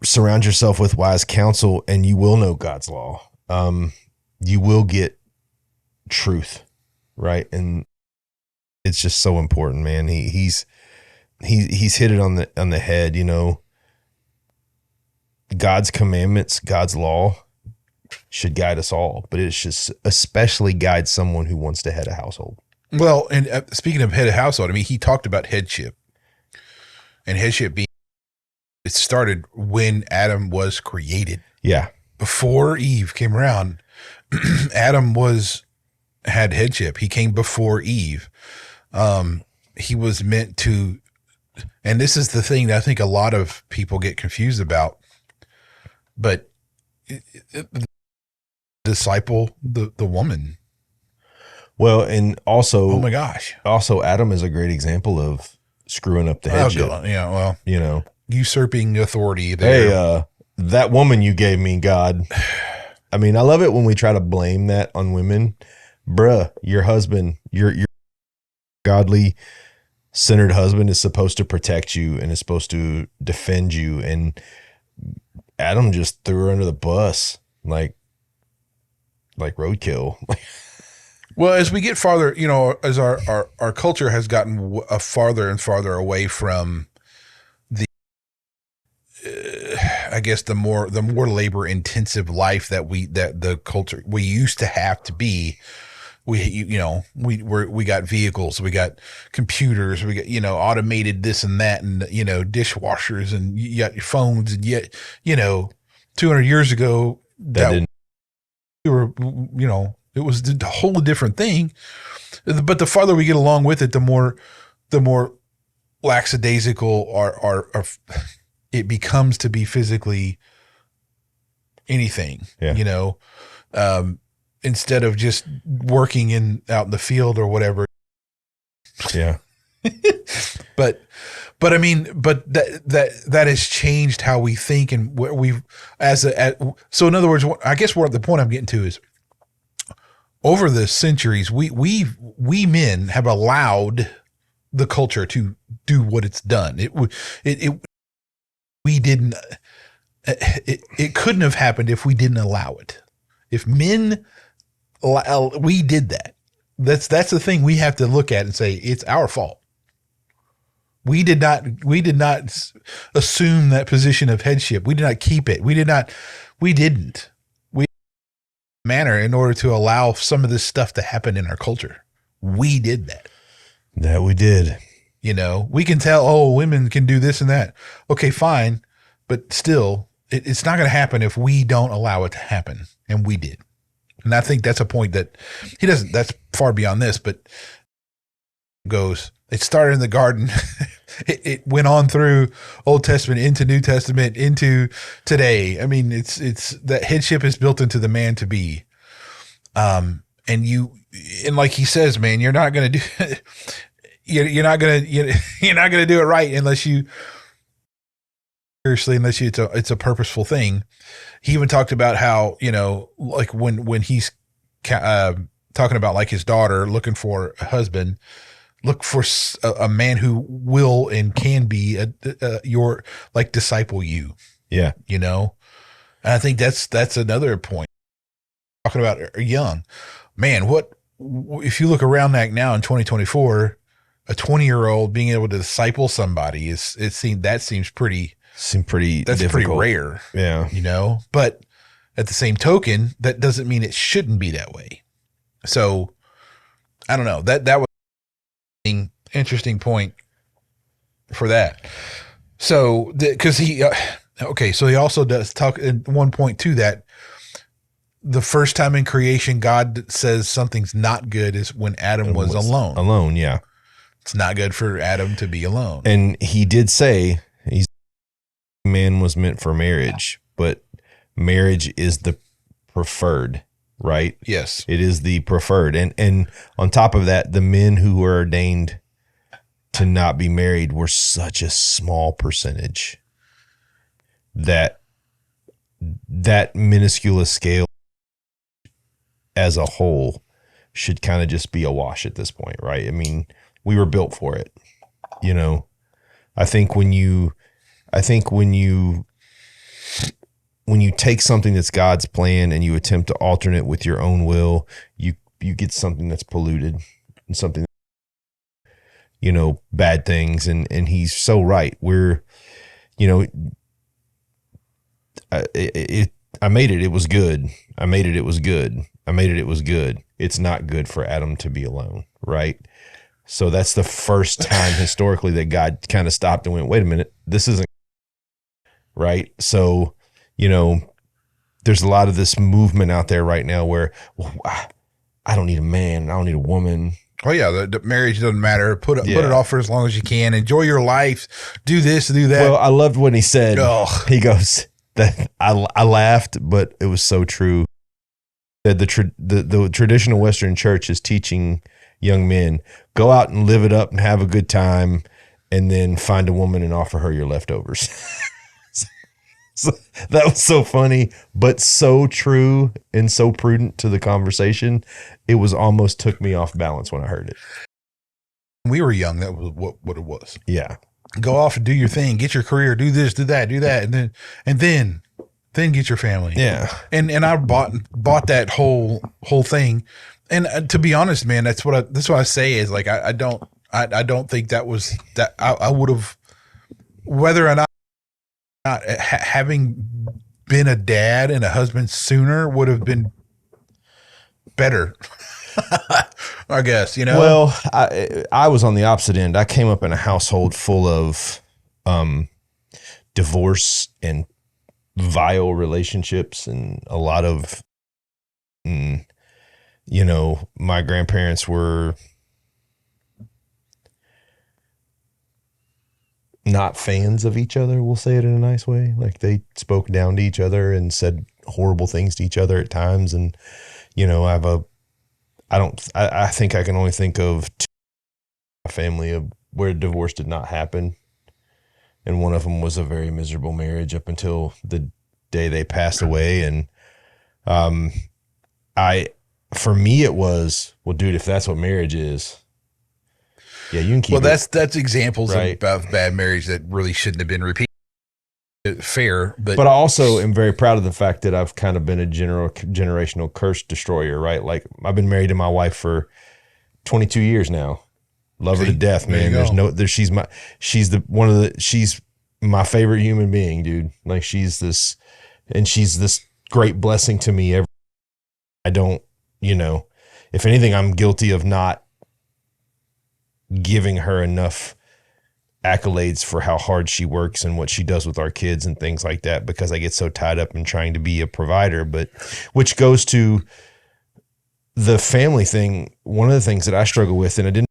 surround yourself with wise counsel and you will know God's law. You will get truth, right? And it's just so important, man. He's hit it on the head, God's commandments, God's law should guide us all, but it should especially guide someone who wants to head a household. Well, and speaking of head of household, I mean, he talked about headship, and headship being, it started when Adam was created. Yeah. Before Eve came around, Adam had headship. He came before Eve. He was meant to, and this is the thing that I think a lot of people get confused about, but disciple the woman. Well, and also, oh my gosh, also Adam is a great example of screwing up the headship. Yeah, well, usurping authority there. Hey, that woman you gave me, God. I mean, I love it when we try to blame that on women. Bruh, your husband, your godly centered husband is supposed to protect you and is supposed to defend you. And Adam just threw her under the bus like roadkill. Well, as we get farther, as our culture has gotten farther and farther away from the, I guess the more labor intensive life that the culture we used to have to be. We got vehicles, we got computers, we got, automated this and that, and, dishwashers, and you got your phones, and yet, 200 years ago we were, it was a whole different thing. But the farther we get along with it, the more lackadaisical it becomes to be physically anything, instead of just working out in the field or whatever. Yeah. but I mean, that has changed how we think, and what so in other words, I guess what the point I'm getting to is, over the centuries, we men have allowed the culture to do what it's done. It couldn't have happened if we didn't allow it. If men, we did that. That's the thing we have to look at and say, it's our fault. We did not assume that position of headship. We did not keep it. We didn't. Manner in order to allow some of this stuff to happen in our culture. We did that. That we did. We can tell, women can do this and that. Okay, fine. But still, it's not going to happen if we don't allow it to happen. And we did. And I think that's a point that that's far beyond this, but it started in the garden. It went on through Old Testament into New Testament into today. I mean, it's that headship is built into the man to be. And like he says, man, you're not going to do you're not going to do it right unless it's a purposeful thing. He even talked about how, like when he's talking about like his daughter looking for a husband, look for a man who will and can be your disciple you. Yeah. And I think that's another point. Talking about young, man, what if you look around now in 2024, a 20-year-old being able to disciple somebody seems pretty difficult. Pretty rare. Yeah. But at the same token, that doesn't mean it shouldn't be that way. So I don't know, that was an interesting point for that. So because he also does talk at one point too, that the first time in creation, God says something's not good is when Adam was alone. Alone. Yeah. It's not good for Adam to be alone. And he did say, man was meant for marriage, but marriage is the preferred, right? Yes. It is the preferred. And on top of that, the men who were ordained to not be married were such a small percentage that minuscule scale as a whole should kind of just be a wash at this point, right? I mean, we were built for it. You know, I think when you take something that's God's plan and you attempt to alternate it with your own will, you get something that's polluted and something, you know, bad things. And he's so right. We're, you know, I made it. It was good. I made it. It was good. I made it. It was good. It's not good for Adam to be alone. Right. So that's the first time historically that God kind of stopped and went, wait a minute, this isn't right. So, you know, there's a lot of this movement out there right now where, well, I don't need a man. I don't need a woman. Oh yeah, the marriage doesn't matter. Put it off for as long as you can. Enjoy your life. Do this, do that. Well, I loved when he said, he goes, that I laughed, but it was so true. That the traditional Western church is teaching young men, go out and live it up and have a good time, and then find a woman and offer her your leftovers. So that was so funny, but so true and so prudent to the conversation. It was almost took me off balance when I heard it. When we were young, that was what it was. Yeah. Go off and do your thing, get your career, do this, do that, and then get your family. Yeah. And I bought that whole thing. And to be honest, man, that's what I say is like, I don't think that was that I would have, whether or not having been a dad and a husband sooner would have been better. I guess, you know. Well, I was on the opposite end. I came up in a household full of divorce and vile relationships and a lot of, you know, my grandparents were not fans of each other. We'll say it in a nice way. Like they spoke down to each other and said horrible things to each other at times. And, you know, I think I can only think of a family of where divorce did not happen. And one of them was a very miserable marriage up until the day they passed away. And, for me, it was, well, dude, if that's what marriage is, yeah, you can keep. Well, that's examples right? of bad marriage that really shouldn't have been repeated. Fair, but I also am very proud of the fact that I've kind of been a generational curse destroyer, right? Like I've been married to my wife for 22 years now. Love her to death, man. She's my favorite human being, dude. Like she's this great blessing to me. I don't, you know, if anything, I'm guilty of not giving her enough accolades for how hard she works and what she does with our kids and things like that, because I get so tied up in trying to be a provider. But which goes to the family thing. One of the things that I struggle with, and I didn't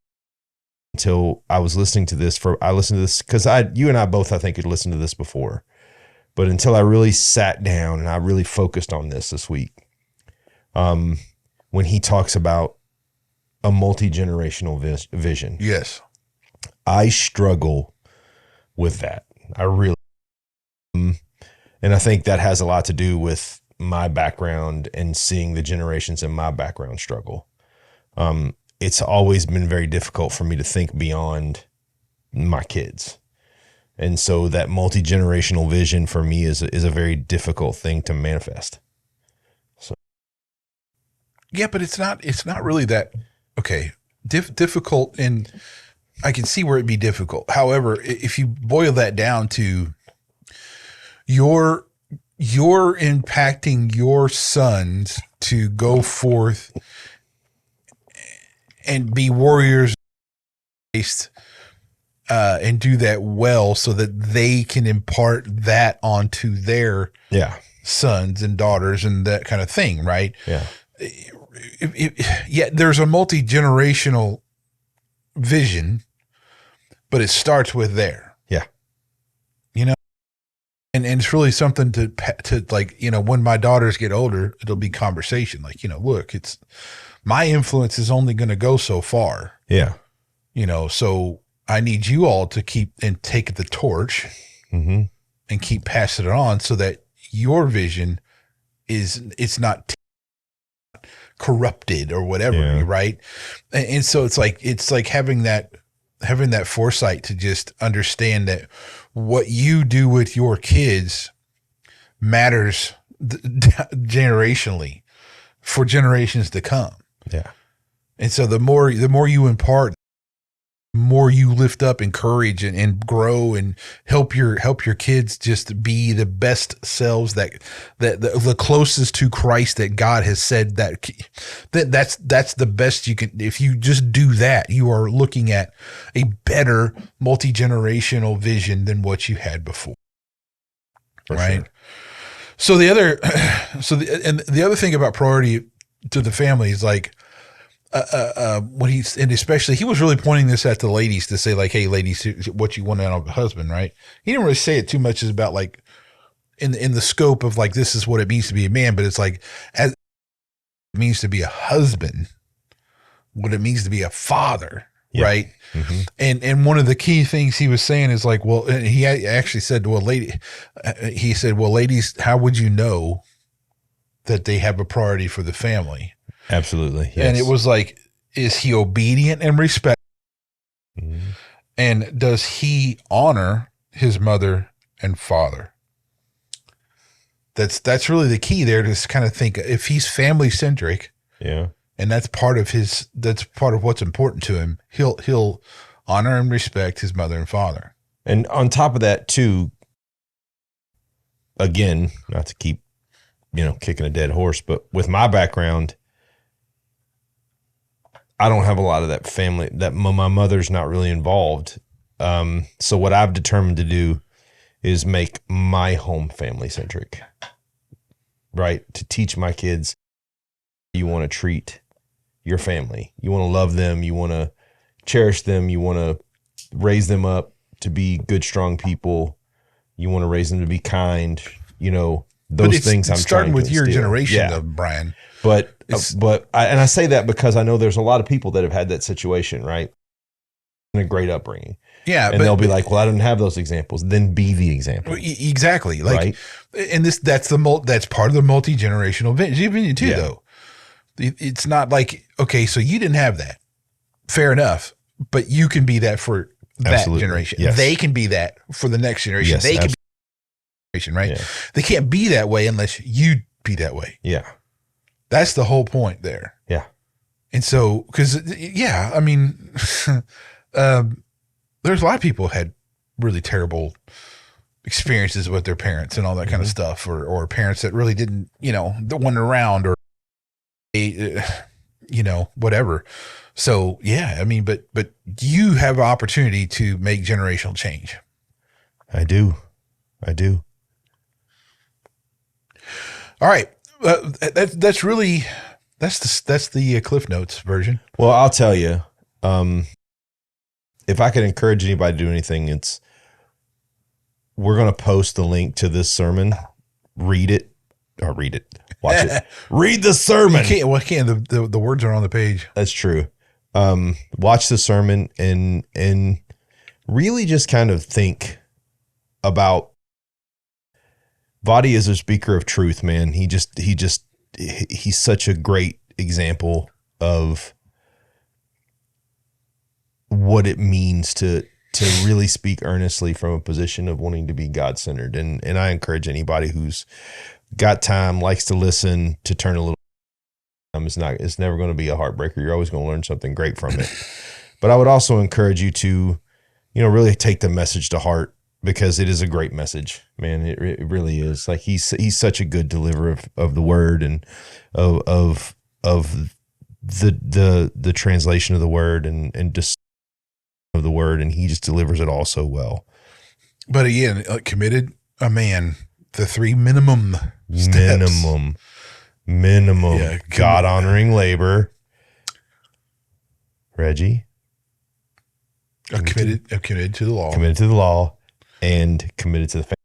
until I was listening to this because you and I both, I think, had listened to this before, but until I really sat down and I really focused on this week, when he talks about a multi-generational vision. Yes. I struggle with that. I really, and I think that has a lot to do with my background and seeing the generations in my background struggle. It's always been very difficult for me to think beyond my kids. And so that multi-generational vision for me is a very difficult thing to manifest. So. Yeah, but it's not really that, okay, difficult, and I can see where it'd be difficult. However, if you boil that down to you're impacting your sons to go forth and be warriors and do that well so that they can impart that onto their sons and daughters and that kind of thing, right? Yeah. There's a multi-generational vision, but it starts with there. Yeah. You know, And it's really something to like, when my daughters get older, it'll be conversation. Like, look, it's my influence is only going to go so far. Yeah. So I need you all to keep and take the torch and keep passing it on so that your vision it's not corrupted or whatever. Right. And so it's like having that foresight to just understand that what you do with your kids matters generationally for generations to come. Yeah. And so the more you impart, the more you lift up, encourage and grow and help your kids just be the best selves that the closest to Christ that God has said that's the best you can. If you just do that, you are looking at a better multi-generational vision than what you had before. For right. Sure. So the other thing about priority to the family is like, and especially he was really pointing this at the ladies to say like, hey ladies, what you want out of a husband, right? He didn't really say it too much as about like in the scope of like, this is what it means to be a man, but it's like, as it means to be a husband, what it means to be a father. Yeah. Right. Mm-hmm. And one of the key things he was saying is like, well, and he actually said, well, ladies, how would you know that they have a priority for the family? Absolutely. Yes. And it was like, is he obedient and respectful? Mm-hmm. And does he honor his mother and father? That's really the key there, to kind of think if he's family centric. Yeah. And that's part of what's important to him. He'll honor and respect his mother and father. And on top of that too, again, not to keep, kicking a dead horse, but with my background, I don't have a lot of that family, that my mother's not really involved. So what I've determined to do is make my home family centric, right? To teach my kids, you want to treat your family. You want to love them. You want to cherish them. You want to raise them up to be good, strong people. You want to raise them to be kind, those things. I'm starting with your generation, though, Brian. But I say that because I know there's a lot of people that have had that situation, right? And a great upbringing. Yeah. And they'll be like, well, I don't have those examples. Then be the example. Exactly. Like, right? And that's part of the multi-generational vision too, though. It's not like, okay, so you didn't have that. Fair enough. But you can be that for that Absolutely. Generation. Yes. They can be that for the next generation. Yes, they can be that generation, right? Yeah. They can't be that way unless you be that way. Yeah. That's the whole point there. Yeah. And so, because, I mean, there's a lot of people who had really terrible experiences with their parents and all that kind of stuff, or parents that really didn't, that weren't around, or, whatever. So, yeah, I mean, but you have an opportunity to make generational change. I do. All right. That's the Cliff Notes version. Well, I'll tell you, if I could encourage anybody to do anything, we're going to post the link to this sermon. Watch it. Read the sermon. You can't. The words are on the page. That's true. Watch the sermon and really just kind of think about Voddie is a speaker of truth, man. He's such a great example of what it means to really speak earnestly from a position of wanting to be God-centered. And I encourage anybody who's got time, likes to listen, to turn a little. It's never going to be a heartbreaker. You're always going to learn something great from it. But I would also encourage you to, really take the message to heart, because it is a great message, man. It really is. Like he's such a good deliverer of the word and of the translation of the word and just of the word, and he just delivers it all so well. But again, committed, a man, the 3 minimum steps. Minimum. Yeah, God honoring labor. Reggie. Committed to the law. Committed to the law and committed to the family.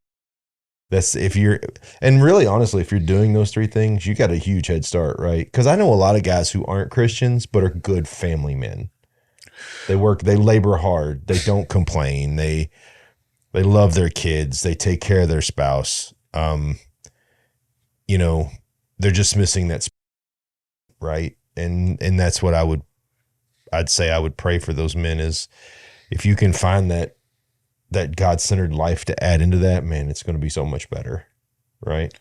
That's if you're, and really honestly, if you're doing those three things, you got a huge head start, right? Because I know a lot of guys who aren't Christians, but are good family men. They work, they labor hard. They don't complain. They love their kids. They take care of their spouse. You know, they're just missing that, right? And that's what I'd say I would pray for those men is if you can find that God-centered life to add into that, man, it's going to be so much better, right?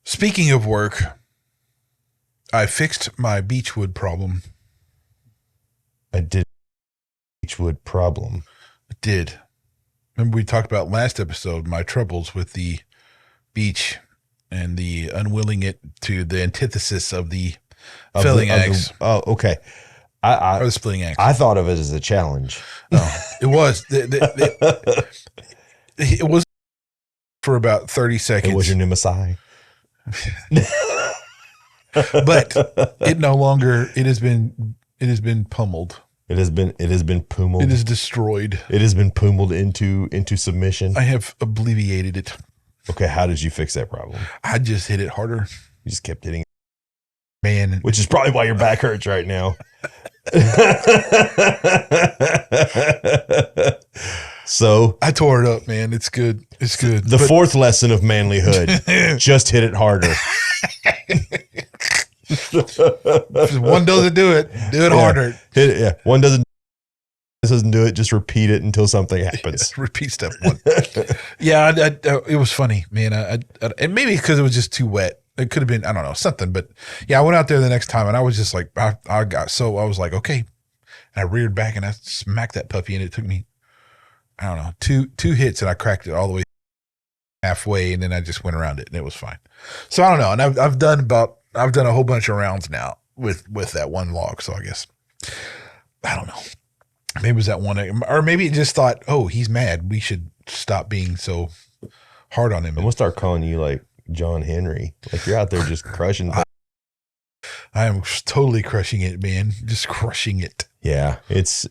Speaking of work, I fixed my beechwood problem. I did beechwood problem. I did. Remember we talked about last episode, my troubles with the beech and the unwilling it to the antithesis of the felling axe. Oh, okay. Or the splitting axe. I thought of it as a challenge. Oh, it was. It was for about 30 seconds. It was your nemesis. But it no longer, it has been pummeled. It has been pummeled. It is destroyed. It has been pummeled into submission. I have alleviated it. Okay, how did you fix that problem? I just hit it harder. You just kept hitting it. Man. Which is probably why your back hurts right now. So I tore it up, man. It's good. It's good. The fourth lesson of manlyhood, just hit it harder. If one doesn't do it harder. Hit it, yeah. One doesn't do it, just repeat it until something happens. Repeat step one. Yeah, it was funny, man. And maybe because it was just too wet. It could have been, I don't know, something. But yeah, I went out there the next time and I was just like, I was like, okay. And I reared back and I smacked that puppy and it took me, I don't know, two hits and I cracked it all the way halfway and then I just went around it and it was fine. So I don't know. And I've done a whole bunch of rounds now with that one log. So I guess, I don't know. Maybe it was that one, or maybe it just thought, oh, he's mad. We should stop being so hard on him. I'm gonna start calling you like John Henry. Like you're out there just crushing. I am totally crushing it, man. Just crushing it. Yeah, it's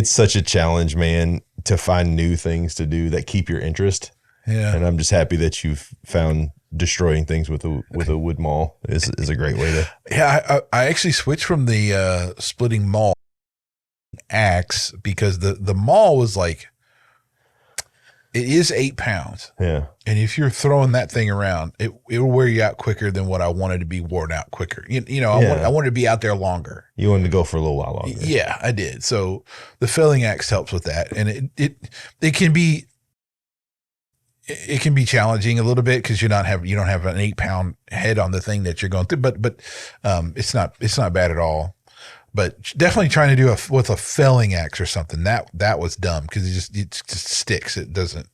such a challenge, man, to find new things to do that keep your interest. Yeah, and I'm just happy that you've found destroying things with a wood maul is a great way to. Yeah, I actually switched from the splitting maul axe because the maul was like, it is 8 pounds. Yeah. And if you're throwing that thing around, it will wear you out quicker than what I wanted to be worn out quicker. You know, I wanted to be out there longer. You wanted to go for a little while longer. Yeah, I did. So the felling axe helps with that. And it can be challenging a little bit because you don't have an 8 pound head on the thing that you're going through, but it's not bad at all. But definitely trying to do with a felling axe or something that was dumb because it just sticks. It doesn't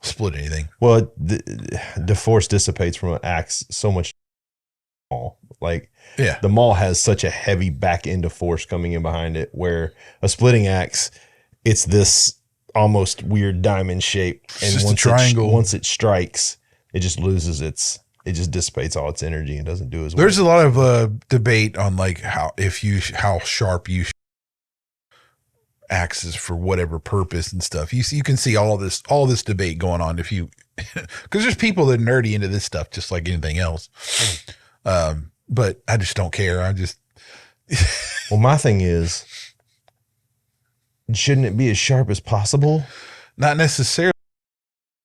split anything. Well, the force dissipates from an axe so much. Like the maul has such a heavy back end of force coming in behind it, where a splitting axe, it's this almost weird diamond shape, and just a triangle. Once it strikes, it just loses it just dissipates all its energy and doesn't do as well. There's a lot of debate on like how sharp you axes for whatever purpose and stuff. You can see all this debate going on if you because there's people that are nerdy into this stuff just like anything else. But I just don't care. I just well, my thing is, shouldn't it be as sharp as possible? Not necessarily,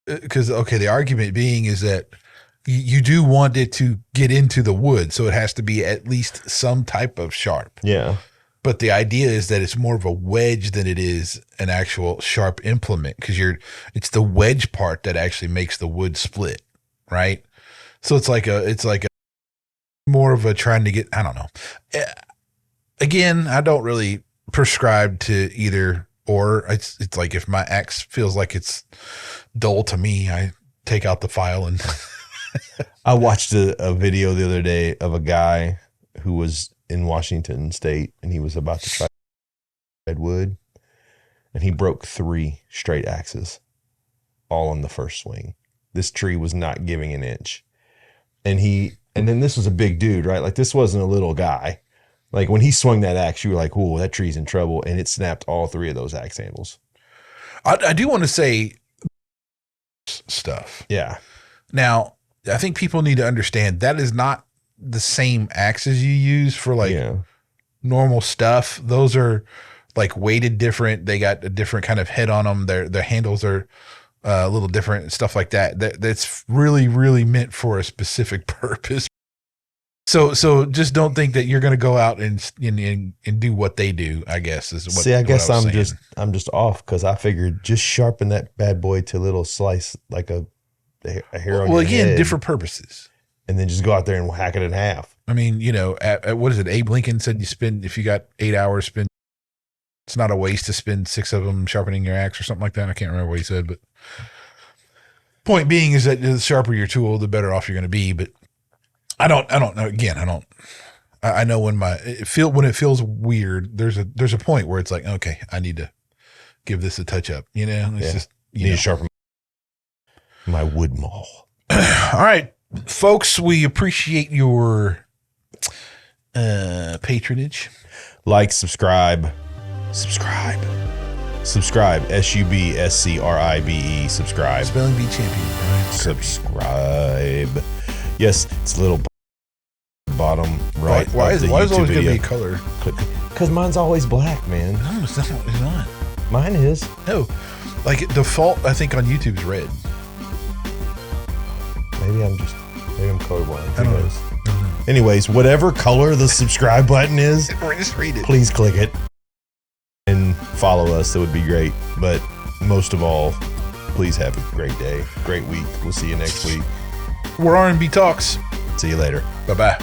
because the argument being is that you do want it to get into the wood, so it has to be at least some type of sharp. Yeah. But the idea is that it's more of a wedge than it is an actual sharp implement, because it's the wedge part that actually makes the wood split, right? So it's like a more of a trying to get, I don't know. Again, I don't really prescribe to either or. It's like if my axe feels like it's dull to me, I take out the file and. I watched a video the other day of a guy who was in Washington State and he was about to try red wood and he broke 3 straight axes all on the first swing. This tree was not giving an inch. And then this was a big dude, right? Like this wasn't a little guy. Like when he swung that axe, you were like, "Whoa, that tree's in trouble." And it snapped all 3 of those axe handles. I do want to say stuff. Yeah. Now, I think people need to understand that is not the same axes you use for like normal stuff. Those are like weighted different. They got a different kind of head on them. Their handles are a little different and stuff like that. That's really, really meant for a specific purpose. So just don't think that you're going to go out and do what they do, I guess is what. See, I guess I'm just off because I figured just sharpen that bad boy to a little slice like a hair on your head, different purposes. And then just go out there and hack it in half. I mean, at what is it? Abe Lincoln said if you got 8 hours, it's not a waste to spend 6 of them sharpening your axe or something like that. I can't remember what he said, but point being is that the sharper your tool, the better off you're going to be. But I don't know. Again, I know when it feels weird, there's a point where it's like, okay, I need to give this a touch up. It's just, need to sharpen my wood maul. All right, folks, we appreciate your patronage. Like, subscribe. SUBSCRIBE. SUBSCRIBE. Subscribe. Spelling bee champion, Brian. Subscribe. Yes, it's a little bottom right. Why is it always going to be color? Because mine's always black, man. No, it's not. Mine is. No, like default, I think on YouTube's red. Maybe I'm colorblind. I don't know. Anyways, whatever color the subscribe button is, or just read it. Please click it and follow us. That would be great. But most of all, please have a great day, great week. We'll see you next week. We're R&B Talks. See you later. Bye-bye.